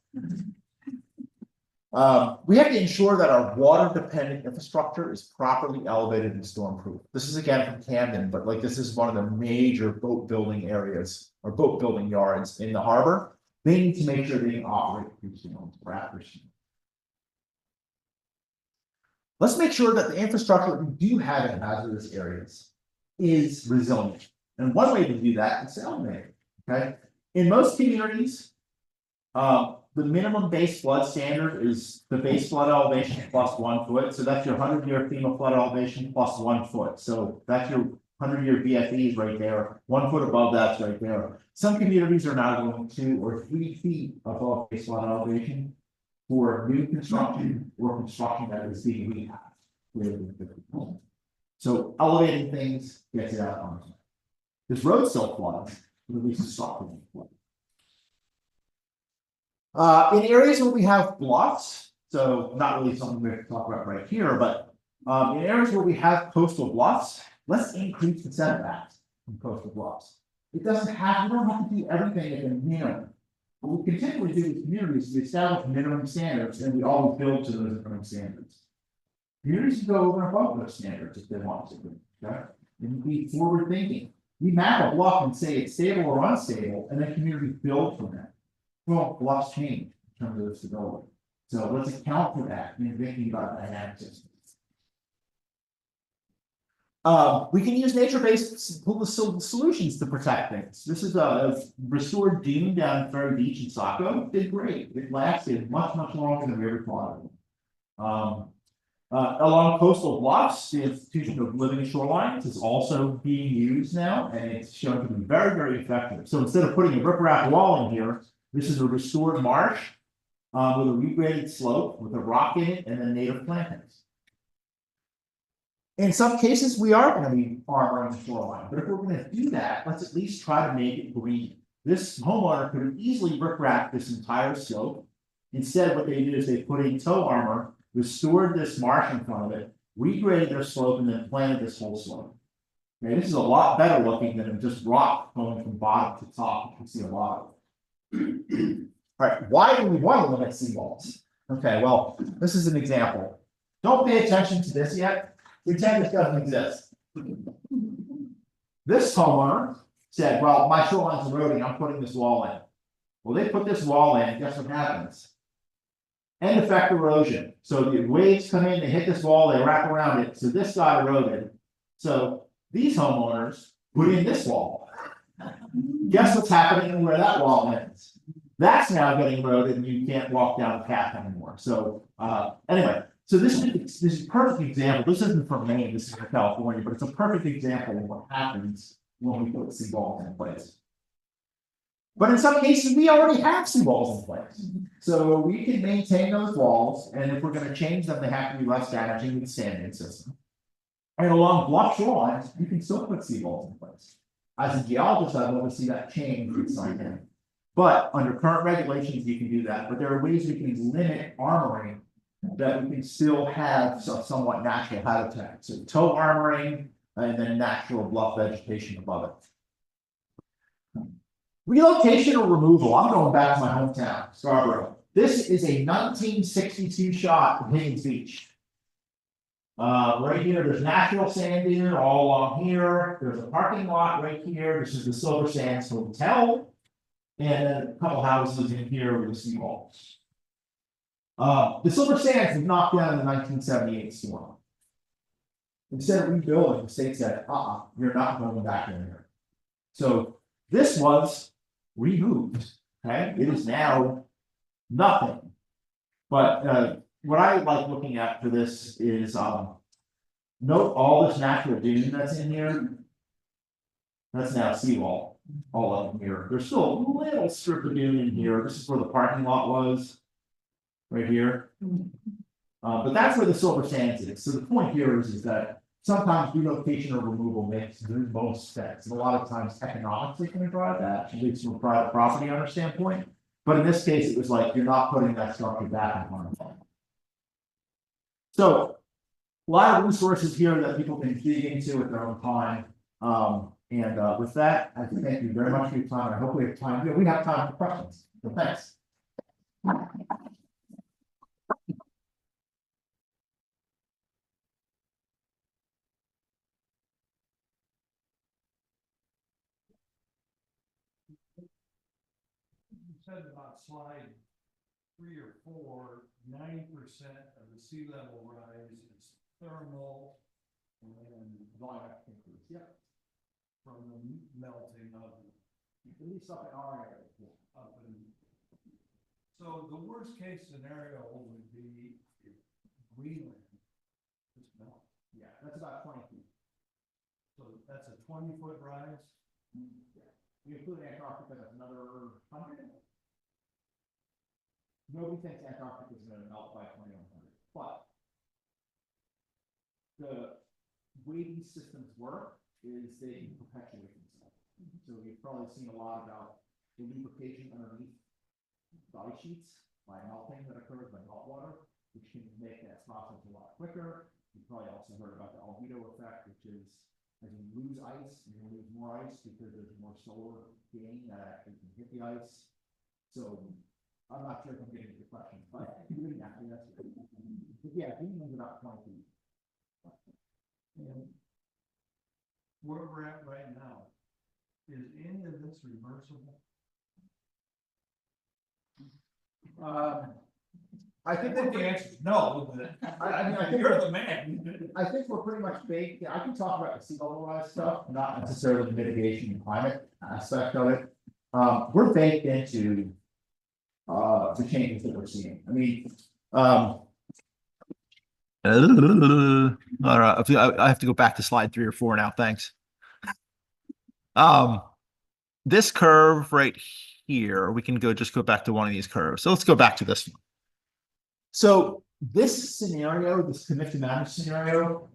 We have to ensure that our water-dependent infrastructure is properly elevated and storm-proof. This is again from Camden, but like this is one of the major boat building areas or boat building yards in the harbor. They need to make sure they can operate through storms or after storms. Let's make sure that the infrastructure that we do have in hazardous areas is resilient. And one way to do that is elevated. Okay. In most communities, the minimum base flood standard is the base flood elevation plus 1 foot. So that's your 100-year FEMA flood elevation plus 1 foot. So that's your 100-year BFEs right there. 1 foot above that's right there. Some communities are now going 2 or 3 feet above base flood elevation for new construction or construction that is being rehabbed. So elevating things gets it out on time. This road still floods, but at least it's stopping flood. In areas where we have bluffs, so not really something we have to talk about right here, but in areas where we have coastal bluffs, let's increase the setbacks from coastal bluffs. It doesn't have, you don't have to do everything at the minimum. What we continually do with communities is we establish minimum standards and we always build to those minimum standards. Communities can go over and above those standards if they want to, okay? And be forward thinking. We map a bluff and say it's stable or unstable, and then communities build from that. Well, bluffs change in terms of the stability. So let's account for that in thinking about dynamic systems. We can use nature-based solutions to protect things. This is a restored dune down Ferry Beach in Saco. Did great. It lasted much longer than we ever thought of. Along coastal bluffs, the institution of living shorelines is also being used now, and it's shown to be very effective. So instead of putting a riprap wall in here, this is a restored marsh with a regraded slope with a rock in it and then native plantings. In some cases, we are going to be armoring the shoreline, but if we're going to do that, let's at least try to make it green. This homeowner could have easily riprap this entire slope. Instead, what they did is they put in tow armor, restored this marsh in front of it, regraded their slope, and then planted this whole slope. Okay, this is a lot better looking than just rock going from bottom to top, which you see a lot of. All right, why do we want to limit seawalls? Okay, well, this is an example. Don't pay attention to this yet. Pretend this doesn't exist. This homeowner said, well, my shoreline's eroding, I'm putting this wall in. Well, they put this wall in, guess what happens? End effect erosion. So the waves come in, they hit this wall, they wrap around it, so this got eroded. So these homeowners put in this wall. Guess what's happening where that wall ends? That's now getting eroded and you can't walk down the path anymore. So anyway, so this is a perfect example. This isn't from Maine, this is from California, but it's a perfect example of what happens when we put seawalls in place. But in some cases, we already have seawalls in place. So we can maintain those walls, and if we're going to change them, they have to be less damaging to the standing system. And along bluff shorelines, you can still put seawalls in place. As a geologist, I'd love to see that change with sign. But under current regulations, you can do that. But there are ways we can limit armoring that we can still have some somewhat natural habitat. So toe armoring and then natural bluff vegetation above it. Relocation or removal. I'm going back to my hometown, Scarborough. This is a 1962 shot of Higgins Beach. Right here, there's natural sand dune all along here. There's a parking lot right here. This is the Silver Sands Hotel. And then a couple houses in here with the seawalls. The Silver Sands was knocked down in the 1978 storm. Instead of rebuilding, the state said, you're not going back in there. So this was removed, okay? It is now nothing. But what I like looking at for this is note all this natural dune that's in here. That's now seawall, all up here. There's still a little strip of dune in here. This is where the parking lot was, right here. But that's where the Silver Sands is. So the point here is that sometimes relocation or removal makes the most sense. And a lot of times economics is going to drive that, at least from a private property owner standpoint. But in this case, it was like, you're not putting that structure back in front of them. So a lot of resources here that people can dig into at their own time. With that, I thank you very much for your time. I hope we have time. We have time for questions. So thanks. You said about slide 3 or 4, 90% of the sea level rise is thermal and Yep. from the melting of At least up in our area. up in. So the worst case scenario would be if Greenland just melt. Yeah, that's about 20 feet. So that's a 20-foot rise. Yeah. You include Antarctica, that's another 100. Nobody thinks Antarctica is going to melt by 2100, but the way these systems work is they perpetuate themselves. So you've probably seen a lot about the lubrication underneath the ice sheets by melting that occurs by meltwater, which can make that process a lot quicker. You've probably also heard about the albedo effect, which is as you lose ice, you lose more ice because there's more solar gain that actually can hit the ice. So I'm not sure if I'm getting your question, but yeah, Greenland's about 20 feet. And where we're at right now, is any of this reversible? I think that the answer is no, but I think you're the man. I think we're pretty much baked. I can talk about the sea level rise stuff, not necessarily the mitigation and climate aspect of it. We're baked into the changes that we're seeing. I mean, All right, I have to go back to slide 3 or 4 now. Thanks. This curve right here, we can just go back to one of these curves. So let's go back to this one. so this scenario, this convective managed scenario,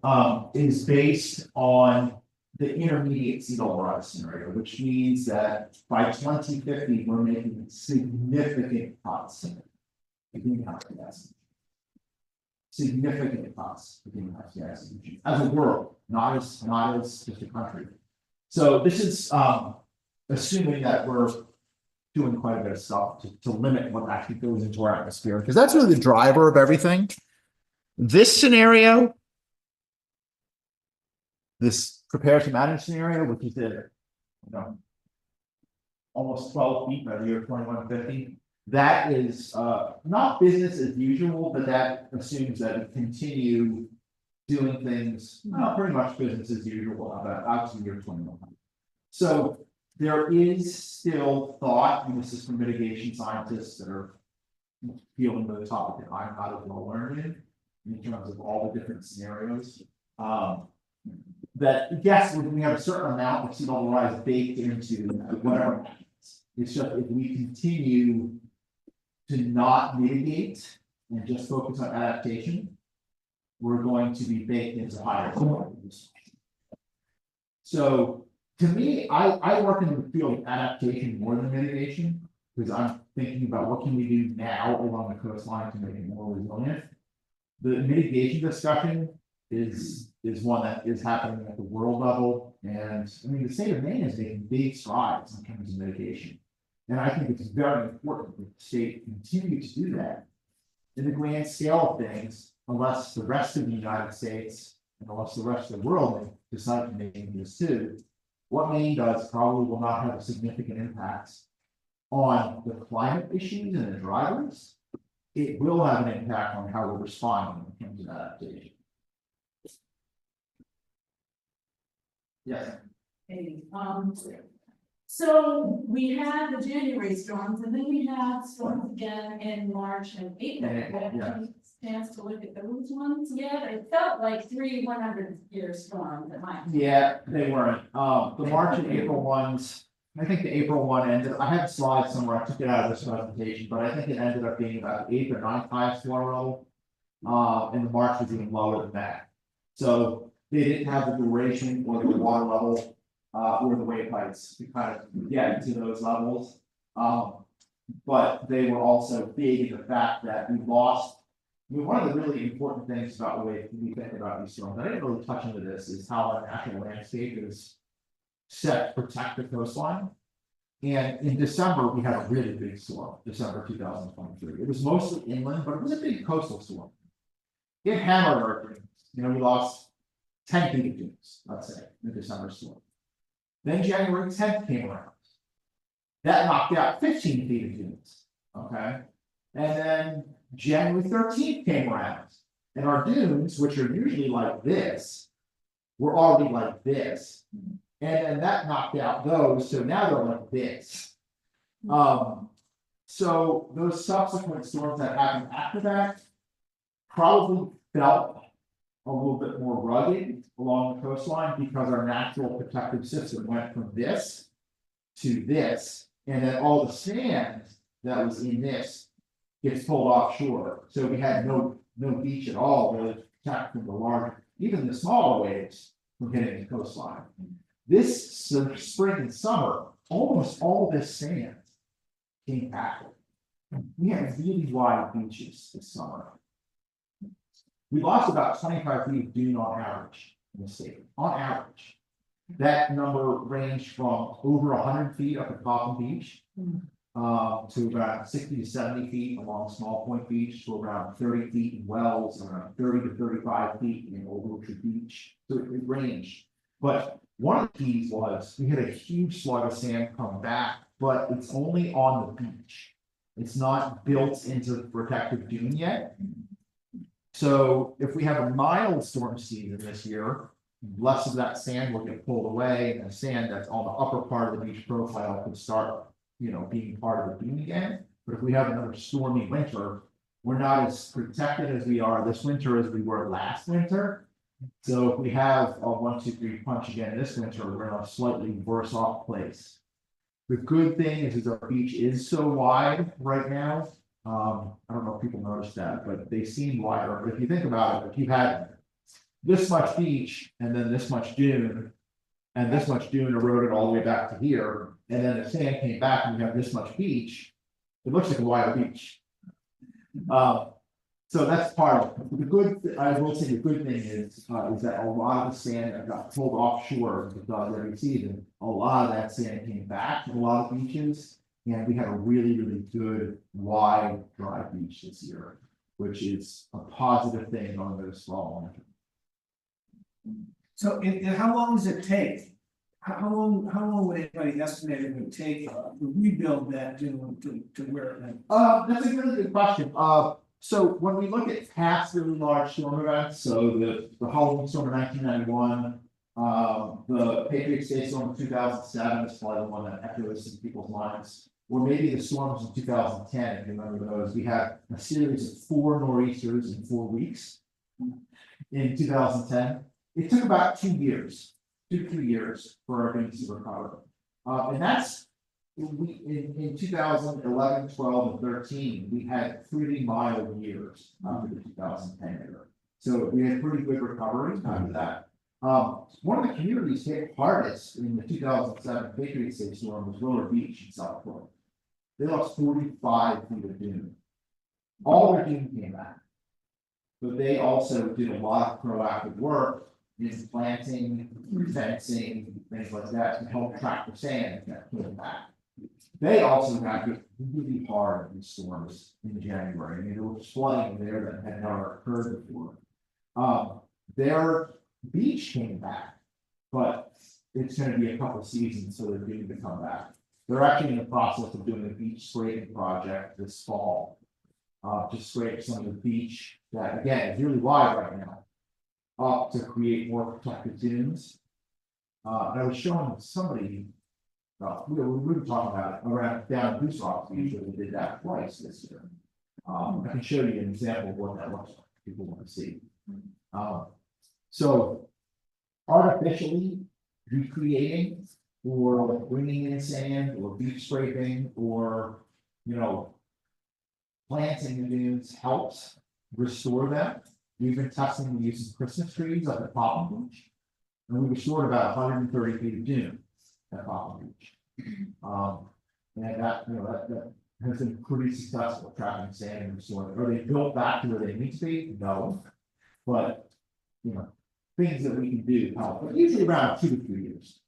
is based on the intermediate sea level rise scenario, which means that by 2050, we're making significant cuts in greenhouse gas. Significant cuts in greenhouse gas emissions as a world, not as just a country. So this is assuming that we're doing quite a bit of stuff to limit what actually goes into our atmosphere, because that's really the driver of everything. This scenario, this prepare to manage scenario, which is the, almost 12 feet by the year 2150. That is not business as usual, but that assumes that we continue doing things, pretty much business as usual out to the year 2100. So there is still thought, and this is from mitigation scientists that are dealing with the topic that I'm not as well learned in terms of all the different scenarios. That yes, we have a certain amount of sea level rise baked into whatever happens. It's just if we continue to not mitigate and just focus on adaptation, we're going to be baked into higher levels. So to me, I work in the field of adaptation more than mitigation, because I'm thinking about what can we do now along the coastline to make it more resilient. The mitigation discussion is one that is happening at the world level, and I mean the state of Maine is making big strides in terms of mitigation, and I think it's very important that the state continue to do that. In the grand scale of things, unless the rest of the United States and unless the rest of the world decide to make this too, what Maine does probably will not have a significant impact on the climate issues and the drivers. It will have an impact on how we're responding in terms of adaptation. Yes. Hey, so we had the January storms, and then we had storms again in March and April. Have you had a chance to look at those ones yet? It felt like 3 100-year storms at my. Yeah, they weren't. The March and April ones, I think the April one ended, I have slides somewhere, I took it out of this presentation, but I think it ended up being about 8th or 9th highest water level. And the March was even lower than that. So they didn't have the duration or the water level, or the wave heights to kind of get to those levels. But they were also big in the fact that we lost. I mean, one of the really important things about the way we think about these storms, I didn't really touch into this, is how our natural landscape is set to protect the coastline. And in December, we had a really big storm, December 2023. It was mostly inland, but it was a big coastal storm. It hammered our dunes. We lost 10 feet of dunes, let's say, in the December storm. Then January 10th came around. That knocked out 15 feet of dunes. Okay. And then January 13th came around. And our dunes, which are usually like this, were already like this. And then that knocked out those, so now they're like this. So those subsequent storms that happened after that probably felt a little bit more rugged along the coastline, because our natural protective system went from this to this, and then all the sand that was in this gets pulled offshore. So we had no beach at all really to protect from the large, even the smaller waves from hitting the coastline. This spring and summer, almost all this sand came back. We had really wide beaches this summer. We lost about 25 feet of dune on average in the state, on average. That number ranged from over 100 feet up at Coffin Beach, to about 60 to 70 feet along Small Point Beach, to around 30 feet in Wells, around 30 to 35 feet in Old Orchard Beach. So it ranged. But one of the keys was we had a huge slug of sand come back, but it's only on the beach. It's not built into the protective dune yet. So if we have a mild storm season this year, less of that sand will get pulled away, and the sand that's on the upper part of the beach profile could start, being part of the dune again. But if we have another stormy winter, we're not as protected as we are this winter as we were last winter. So if we have a 1-2-3 punch again this winter, we're in a slightly worse off place. The good thing is our beach is so wide right now. I don't know if people noticed that, but they seem wider. But if you think about it, if you had this much beach and then this much dune, and this much dune eroded all the way back to here, and then the sand came back and you have this much beach, it looks like a wider beach. So that's part of it. The good, I will say the good thing is that a lot of the sand that got pulled offshore because every season, a lot of that sand came back to a lot of beaches. And we had a really, really good wide dry beach this year, which is a positive thing on this fall. So how long does it take? How long would anybody estimate it would take to rebuild that dune to where it went? That's a really good question. So when we look at past really large storm events, so the Hoglund storm of 1991, the Patriot State storm of 2007 is probably the one that echoes in people's minds. Or maybe the storms of 2010, if you remember those, we had a series of 4 nor'easters in 4 weeks. In 2010, it took about 2 years, 2-3 years for our things to recover. And that's in 2011, 12, and 13, we had 3 mild years after the 2010 year. So we had pretty good recovery after that. One of the communities hit hardest in the 2007 Patriot State storm was Willow Beach in South Florida. They lost 45 feet of dune. All their dune came back. But they also did a lot of proactive work in planting, fencing, things like that to help track the sand that came back. They also got hit really hard in storms in January. I mean, there was flooding there that had never occurred before. Their beach came back, but it's going to be a couple seasons, so they're due to come back. They're actually in the process of doing a beach scraping project this fall. To scrape some of the beach that, again, is really wide right now, up to create more protected dunes. And I was showing somebody, we were talking about it around down Goose Rock Beach, where they did that twice this year. I can show you an example of what that looks like, if people want to see. So artificially recreating or bringing in sand or beach scraping or, planting the dunes helps restore them. We've been testing the use of Christmas trees at the Popham Beach. And we restored about 130 feet of dune at Popham Beach. And that has been pretty successful, trapping sand and restoring. Are they built back to where they need to be? No. But, things that we can do help, but usually around 2 to 3 years.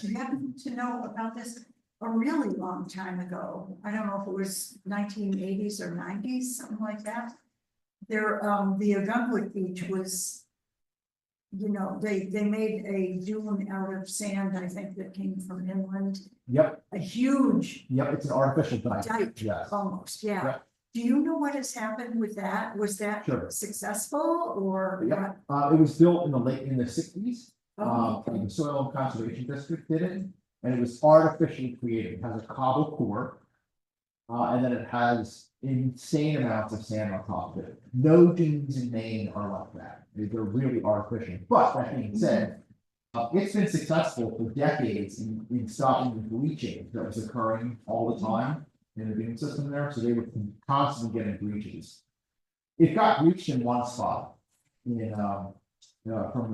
Do you happen to know about this a really long time ago? I don't know if it was 1980s or 90s, something like that. There, the Gunwood Beach was, they made a dune out of sand, I think, that came from inland. Yep, A huge it's an artificial dike. dike, Yes. almost, yeah. Yep. Do you know what has happened with that? Was that Sure. successful or Yep. what? It was built in the 60s. Oh, The Soil and Conservation District did it, and it was artificially created. It has a cobble core. And then it has insane amounts of sand on top of it. No dunes in Maine are like that. They're really artificial. But that being said, it's been successful for decades in stopping the bleaching that was occurring all the time in the dune system there. So they were constantly getting breaches. It got breached in one spot from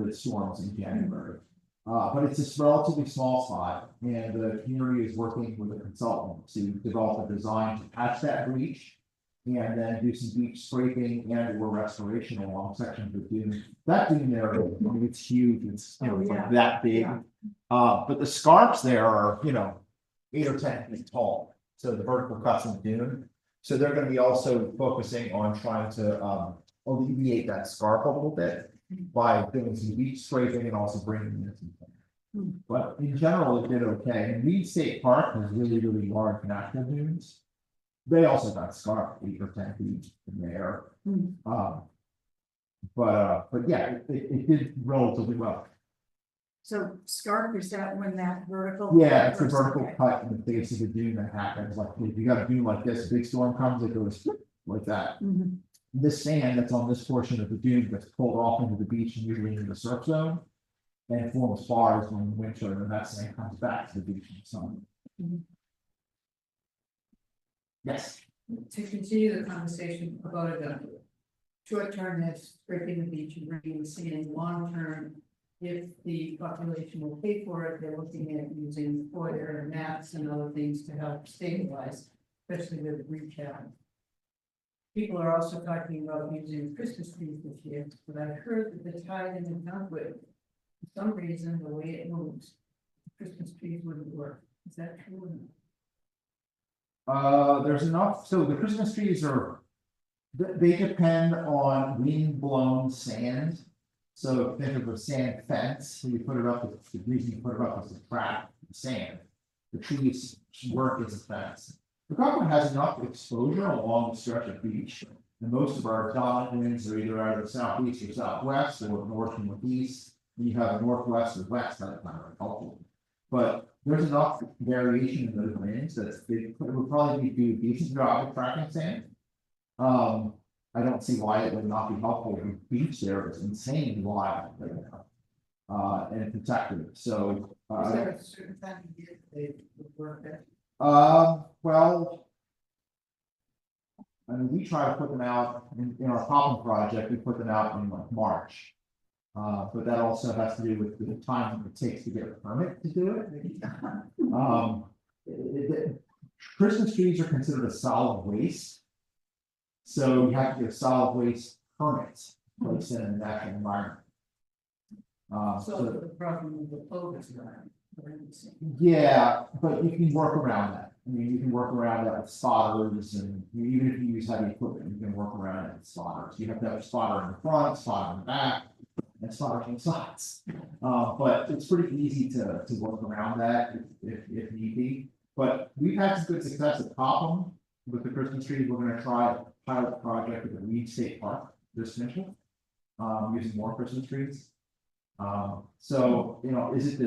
the storms in January. But it's this relatively small spot, and the community is working with a consultant to develop a design to patch that breach. And then do some beach scraping and or restoration along sections of dune. That dune there, it's huge, it's like that big. Yeah. But the scarps there are, 8 or 10 feet tall, so the vertical cuts in the dune. So they're gonna be also focusing on trying to alleviate that scarp a little bit by doing some beach scraping and also bringing in some. But in general, it did okay. And Reed State Park has really, really large natural dunes. They also got scarped 8 or 10 feet in there. But yeah, it did relatively well. So scarp, is that when that vertical? Yeah, it's a vertical cut in the face of the dune that happens. Like if you got a dune like this, a big storm comes, it goes like that. Mhm. This sand that's on this portion of the dune gets pulled off into the beach and usually into the surf zone. And forms bars during the winter, and that sand comes back to the beach in the summer. Yes. To continue the conversation about it, short term, that's scraping the beach and bringing the sand. Long term, if the population will pay for it, they're looking at using foyer mats and other things to help stabilize, especially with the breach out. People are also talking about using Christmas trees this year, but I heard that the tide in the Gunwood, for some reason, the way it moves, Christmas trees wouldn't work. Is that true? There's enough, so the Christmas trees are, they depend on wind blown sand. So think of a sand fence, so you put it up, the reason you put it up is to trap sand. The trees work as a fence. The government has enough exposure along the stretch of beach, and most of our dominant winds are either out of the southeast or southwest, or north and northeast. And you have a northwest or west, that's kind of helpful. But there's enough variation in those winds that it would probably do a decent job of tracking sand. I don't see why it would not be helpful. The beach there is insanely wild right now. And protected, so. Is there a certain time of year they would work at? Well. I mean, we try to put them out in our problem project, we put them out in like March. But that also has to do with the time it takes to get a permit to do it. Christmas trees are considered a solid waste. So you have to get a solid waste permits placed in a natural environment. So the problem with the focus line. Yeah, but you can work around that. I mean, you can work around that with spotters, and even if you use heavy equipment, you can work around it with spotters. You have to have a spotter in the front, spotter in the back, and spotters on the sides. But it's pretty easy to work around that if need be. But we've had some good success at Popham with the Christmas trees. We're gonna try a pilot project at the Reed State Park this winter, using more Christmas trees. So, you know, is it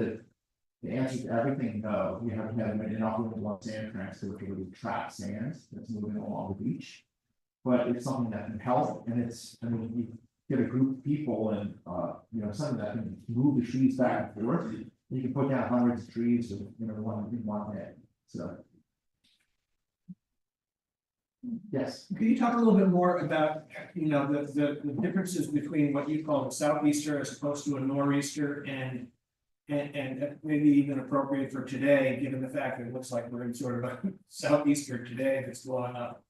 the answer to everything? No, we haven't had enough of one sand transfer to really trap sand that's moving along the beach. But it's something that can help, and it's, I mean, you get a group of people and, you know, something that can move the trees back and forth. You can put down hundreds of trees with, you know, one head, so. Yes. Can you talk a little bit more about, you know, the differences between what you call a southeaster as opposed to a nor'easter, and maybe even appropriate for today, given the fact that it looks like we're in sort of a southeaster today that's blowing up.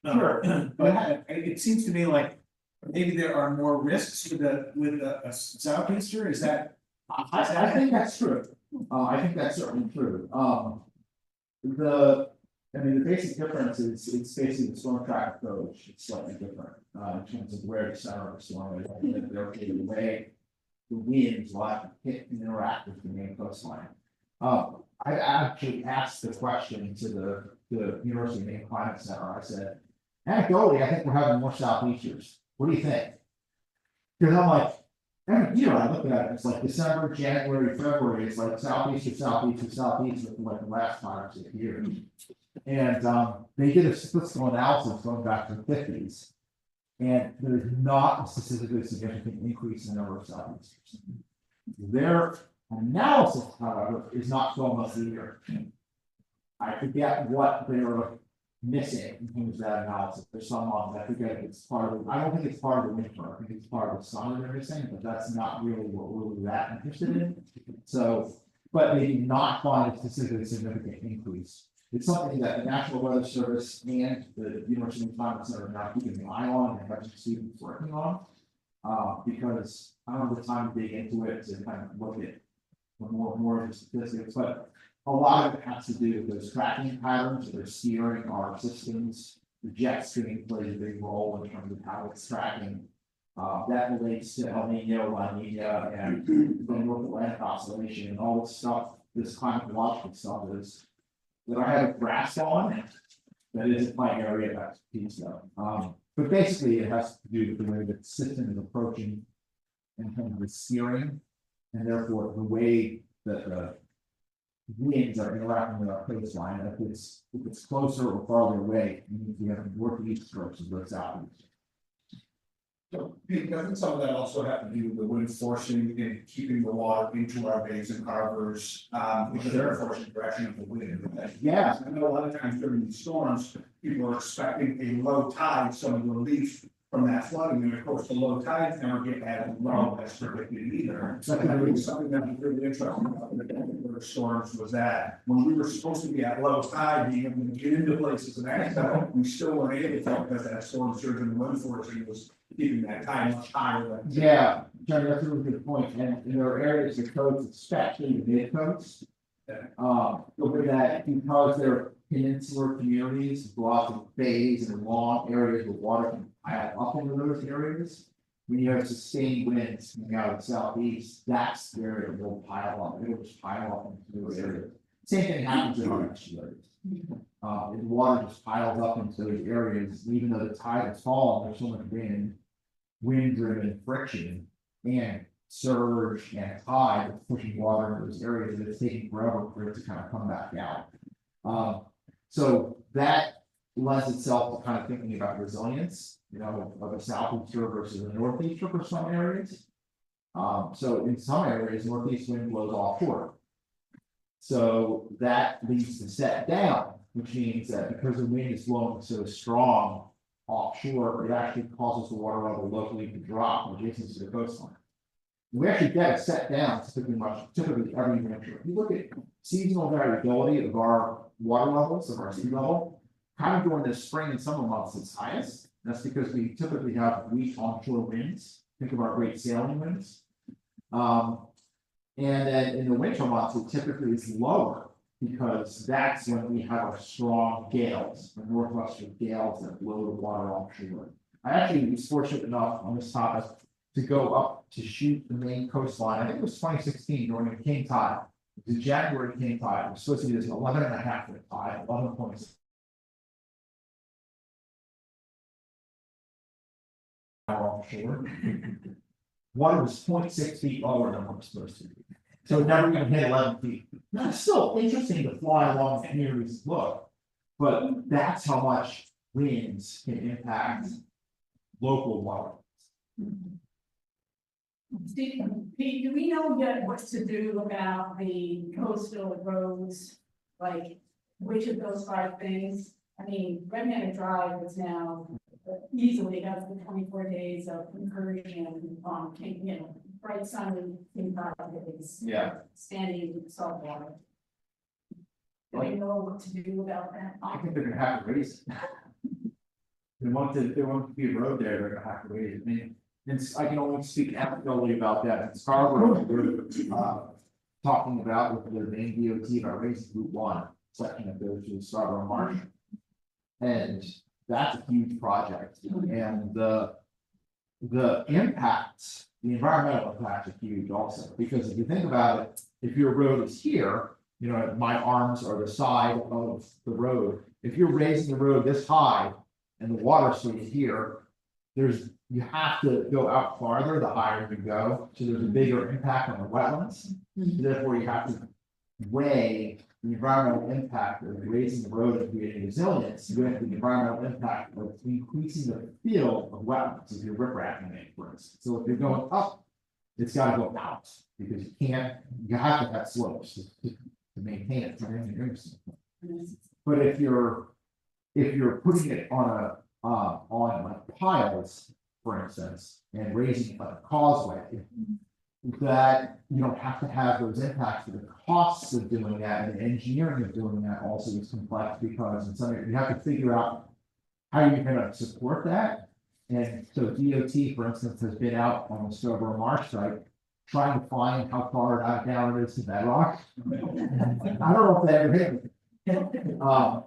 Sure. But it seems to me like maybe there are more risks with a southeaster, is that? I think that's true. I think that's certainly true. I mean, the basic difference is it's basically the storm track approach. It's slightly different in terms of where the center of the storm is. They're okay the way the winds will have to hit and interact with the main coastline. I actually asked the question to the University of Maine Climate Center. I said, anecdotally, I think we're having more southeasters. What do you think? Because I'm like, every year I look at it, it's like December, January, February, it's like southeast, for like the last 5 or 6 years. And they did a statistical analysis going back to the 50s. And there is not a statistically significant increase in the number of southeasters. Their analysis, however, is not 12 months a year. I forget what they were missing in terms of that analysis. There's some months I forget if it's part of. I don't think it's part of the winter. I think it's part of the summer they're missing, but that's not really what we're that interested in. So, but they did not find a statistically significant increase. It's something that the National Weather Service and the University of Climate Center are now keeping an eye on and have students working on. Because I don't have the time to dig into it to kind of look at more of the statistics, but a lot of it has to do with those tracking patterns that are steering our systems. The jet stream plays a big role in terms of how it's tracking. That relates to El Nino, La Nina, and the North Atlantic Oscillation, and all this stuff, this climatological stuff is that I have a grasp on. That isn't my area of expertise though. But basically it has to do with the way the system is approaching in terms of the steering, and therefore the way that the winds are interacting with our coastline. If it's closer or farther away, we have northeast versus the southeast. So, Pete, doesn't some of that also have to do with the wind forcing and keeping the water into our bays and harbors, because they're forcing direction of the wind? Yeah. I know a lot of times during these storms, people are expecting a low tide, some relief from that flooding, and of course, the low tides never get as low as predicted either. So I think something that was really interesting about the storms was that when we were supposed to be at low tide, being able to get into places and access, we still weren't able to, because that storm surge and wind forcing was keeping that tide much higher than. Yeah, Johnny, that's a really good point. And there are areas of coast, especially the mid coast, Look at that, because they're peninsular communities, with lots of bays and long areas where water can pile up into those areas. When you have sustained winds coming out of the southeast, that's where it will pile up, it will just pile up into those areas. Same thing happens in our estuaries. The water just piles up into those areas, and even though the tide is falling, there's so much wind-driven friction and surge and tide that's pushing water into those areas, and it's taking forever for it to kind of come back out. So that lends itself to kind of thinking about resilience, you know, of a southeaster versus a northeaster for some areas. So in some areas, northeast wind blows offshore. So that leads to set down, which means that because the wind is blowing so strong offshore, it actually causes the water level locally to drop adjacent to the coastline. We actually get a set down typically every winter. If you look at seasonal variability of our water levels, of our sea level, kind of during the spring and summer months, it's highest. That's because we typically have weak onshore winds. Think of our great sailing winds. And then in the winter months, it typically is lower because that's when we have our strong gales, the northwestern gales that blow the water offshore. I actually was fortunate enough on this topic to go up to shoot the Maine coastline. I think it was 2016 during the king tide. It was a January king tide. It was supposed to be this 11.5-foot tide, 11.6. Offshore. Water was 0.6 feet lower than what it was supposed to be. So it never even hit 11 feet. Now, it's still interesting to fly along the communities and look, but that's how much winds can impact local water. Steve, Pete, do we know yet what to do about the coastal roads? Like, which of those 5 things? I mean, Red Manor Drive is now easily has the 24 days of incursion on, you know, bright sun in days. Yeah. Standing in salt water. Do we know what to do about that? I think they're gonna have to raise it. They want to be a road there, they're gonna have to raise it. I mean, I can only speak anecdotally about that. In Scarborough, we're talking about with the Maine DOT about raising Route 1 section that goes to the Scarborough Marsh. And that's a huge project, and the impacts, the environmental impacts are huge also, because if you think about it, if your road is here, you know, my arms are the side of the road. If you're raising the road this high and the water stays here, you have to go out farther the higher you go, so there's a bigger impact on the wetlands. Therefore, you have to weigh the environmental impact of raising the road and creating resilience with the environmental impact of increasing the field of wetlands if you're riprapping it, for instance. So if you're going up, it's got to go out because you have to have slopes to maintain it from engineering standpoint. But if you're putting it on like piles, for instance, and raising it like a causeway, that you don't have to have those impacts, but the costs of doing that and the engineering of doing that also is complex because in some you have to figure out how you're going to support that. And so DOT, for instance, has been out on the Scarborough Marsh site trying to find how far down it is to bedrock. I don't know if they ever hit it.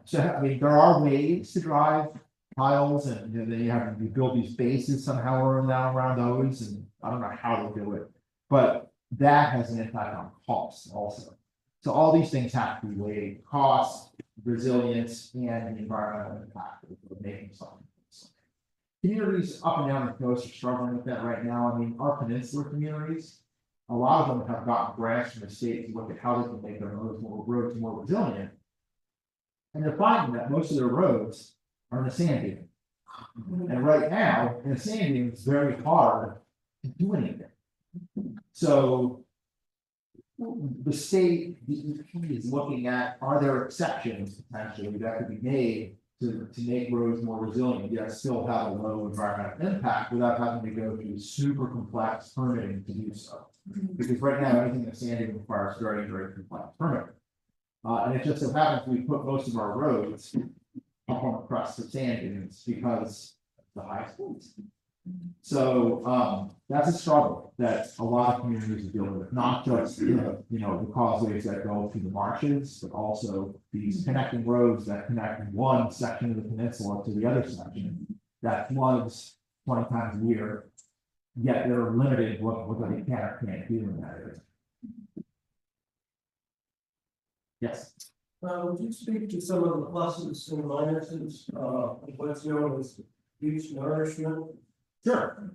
So I mean, there are ways to drive piles, and you know, you build these bases somehow around those, and I don't know how to do it. But that has an impact on costs also. So all these things have to be weighed: cost, resilience, and the environmental impact of making something. Communities up and down the coast are struggling with that right now. I mean, our peninsular communities, a lot of them have gotten grants from the state to look at how they can make their roads more resilient. And they're finding that most of their roads are in the sand dune. And right now, in the sand dune, it's very hard to do anything. So the state is looking at, are there exceptions potentially that could be made to make roads more resilient, yet still have a low environmental impact without having to go through super complex permitting to do so. Because right now, anything that's sanding requires very, very complex permitting. And it just so happens we put most of our roads up on the crest of sand dunes because of the high schools. So, that's a struggle that a lot of communities are dealing with, not just, the causeways that go through the marshes, but also these connecting roads that connect one section of the peninsula to the other section that floods 20 times a year. Yet they're limited what they can or can't do in that area. Yes. Would you speak to some of the pluses and minuses, of what's known as beach nourishment? Sure.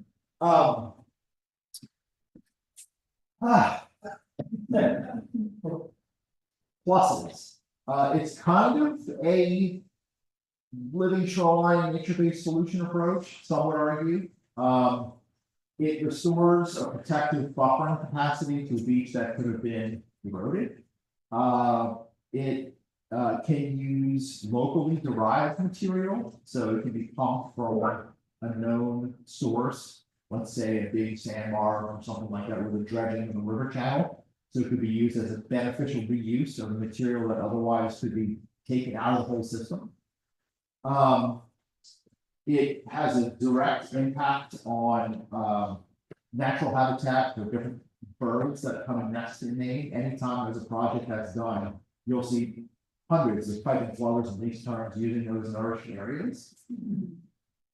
Pluses. It's kind of a living shoreline nature-based solution approach, some would argue. It restores a protective buffering capacity to a beach that could have been eroded. It can use locally derived material, so it can be pumped from a known source, let's say a big sandbar or something like that, with a dredging in the river channel. So it could be used as a beneficial reuse of material that otherwise could be taken out of the whole system. It has a direct impact on natural habitat for different birds that come and nest in Maine. Anytime there's a project that's done, you'll see hundreds of piping flowers and leaf terns using those nourished areas.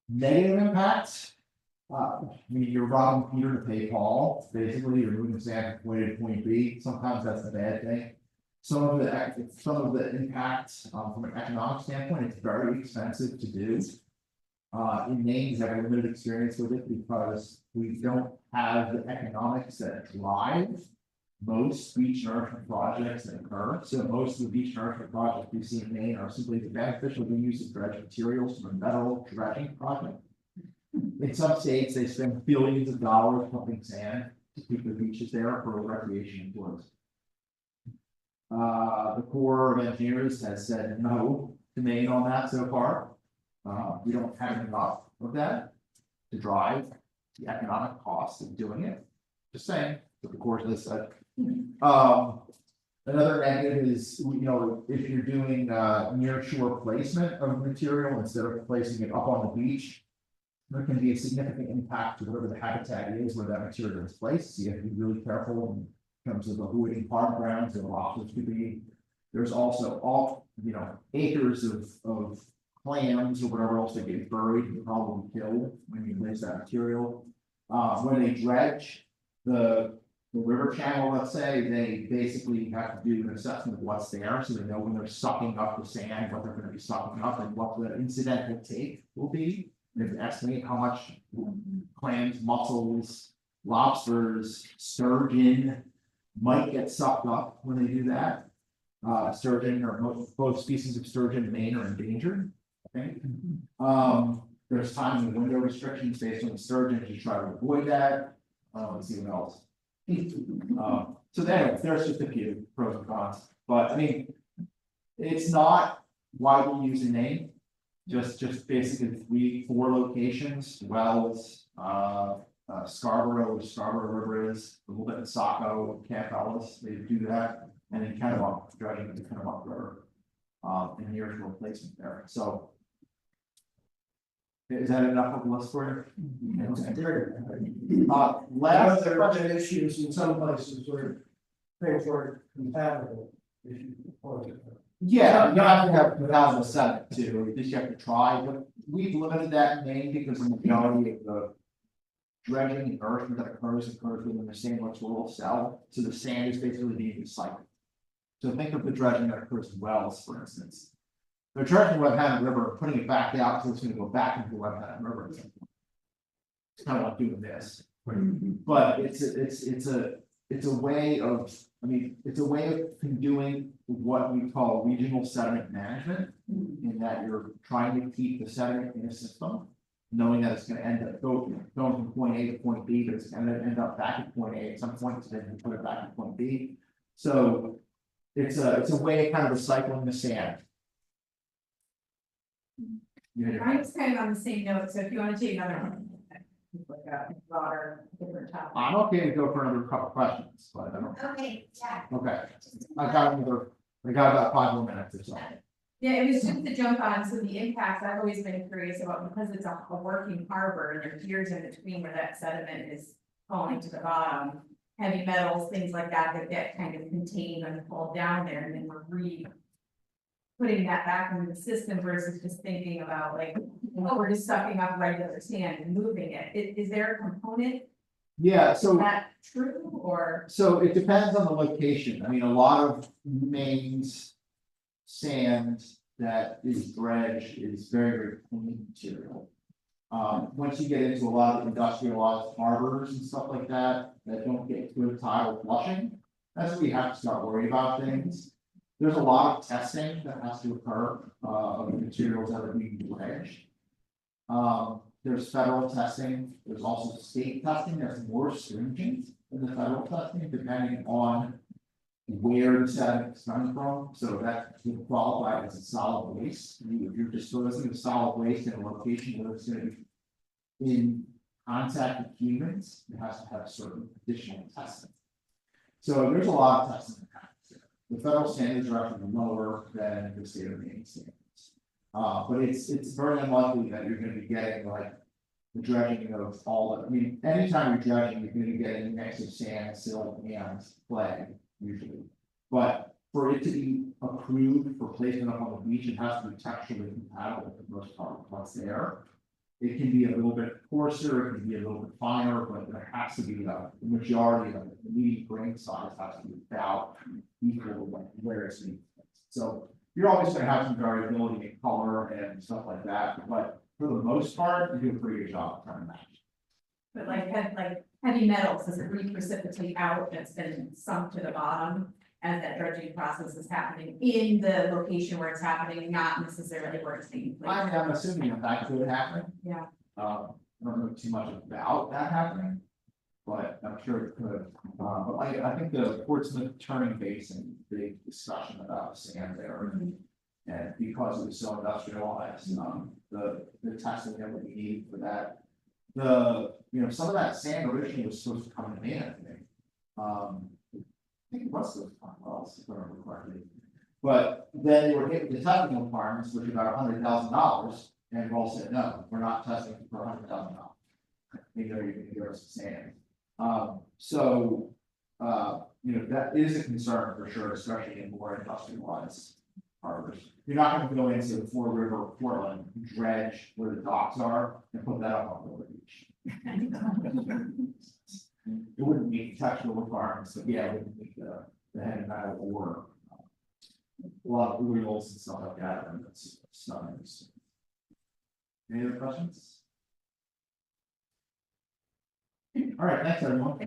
Negative impacts. You're robbing Peter to pay Paul. Basically, you're moving sand from point A to point B. Sometimes that's a bad thing. Some of the impacts from an economic standpoint, it's very expensive to do. In Maine, we have a limited experience with it because we don't have the economics that drive most beach nourishment projects that occur. So most of the beach nourishment projects we see in Maine are simply the beneficial reuse of dredge materials from a federal dredging project. In some states, they spend billions of dollars pumping sand to keep the beaches there for recreation and tourism. The Corps of Engineers has said no to Maine on that so far. We don't have enough of that to drive the economic cost of doing it. Just saying, but the Corps has said. Another negative is, if you're doing near shore placement of material instead of placing it up on the beach, there can be a significant impact to whatever the habitat is where that material is placed. So you have to be really careful in terms of avoiding farm grounds and lobsters could be. There's also acres of clams or whatever else that get buried and probably killed when you place that material. When they dredge the river channel, let's say, they basically have to do an assessment of what's there, so they know when they're sucking up the sand, what they're going to be sucking up, and what the incidental take will be. They can estimate how much clams, mussels, lobsters, sturgeon might get sucked up when they do that. Sturgeon or both species of sturgeon in Maine are endangered. Okay. There's time and window restrictions based on the sturgeon to try to avoid that. Let's see what else. So there's just a few pros and cons, but I mean, it's not widely used in Maine. Just basically 4 locations: Wells, Scarborough, where Scarborough River is, a little bit in Saco, Camp Ellis, they do that, and then Kennebunk, dredging into Kennebunk River, and near replacement there. So, is that enough of a list for you? Last There are issues in some places where things weren't compatible. Yeah, you have to have compatible setup too, at least you have to try, but we've limited that in Maine because the majority of the dredging and nourishment that occurs within the same littoral cell, so the sand is basically being recycled. So think of the dredging that occurs in wells, for instance. They're dredging the Webhaven River and putting it back out, so it's gonna go back into the Webhaven River. It's kind of like doing this, but it's a way of, it's a way of doing what we call regional sediment management, in that you're trying to keep the sediment in a system, knowing that it's gonna end up going from point A to point B, but it's gonna end up back at point A at some point, so then you put it back at point B. So it's a way of kind of recycling the sand. I'm just kind of on the same note, so if you want to take another one. Like a broader, different topic. I'm okay to go for another couple questions, but I don't. Okay, yeah. Okay, I got about 5 more minutes or so. Yeah, it was just to jump on, so the impacts, I've always been curious about, because it's a working harbor, and there's years in between where that sediment is falling to the bottom. Heavy metals, things like that, that get kind of contained and fall down there, and then we're putting that back into the system versus just thinking about like, oh, we're just sucking up regular sand and moving it. Is there a component, Yeah, is so. that true, or? So it depends on the location. I mean, a lot of Maine's sand that is dredged is very, very clean material. Once you get into a lot of industrialized harbors and stuff like that, that don't get good tidal flushing, that's where you have to start worrying about things. There's a lot of testing that has to occur, of the materials that are being dredged. There's federal testing, there's also state testing, that's more stringent than the federal testing, depending on where the sediment is coming from, so that will qualify as a solid waste. If you're disposing of solid waste in a location where it's gonna be in contact with humans, it has to have certain additional testing. So there's a lot of testing that happens there. The federal standards are actually lower than the state of Maine standards. But it's very unlikely that you're gonna be getting like the dredging of all the, I mean, anytime you're dredging, you're gonna be getting a mix of sand, silt, and clay usually. But for it to be approved for placement up on the beach, it has to be texturally compatible with most part of what's there. It can be a little bit coarser, it can be a little bit finer, but there has to be the majority of it, the median grain size has to be about equal to where it's being placed. So you're always gonna have some variability in color and stuff like that, but for the most part, you do a pretty good job of trying to match. But like heavy metals, does it reprecipitate out that's been sunk to the bottom as that dredging process is happening in the location where it's happening, not necessarily where it's taking place? I'm assuming that could happen. Yeah. I don't know too much about that happening, but I'm sure it could. But I think the Portsmouth turning basin, big discussion about sand there. And because it was so industrialized, the testing that we need for that. Some of that sand originally was supposed to come in, I think. I think it was supposed to come wells, if I remember correctly. But then they were hitting the testing requirements, which are about $100,000, and we all said, no, we're not testing for $100,000. We know you're gonna give us the sand. That is a concern for sure, especially in more industrialized harbors. You're not gonna go into the Ford River of Portland, dredge where the docks are, and put that up on the beach. It wouldn't meet textual requirements, so yeah, it wouldn't meet the head metal or a lot of wheels and stuff like that, and that's stunning. Any other questions? All right, thanks everyone.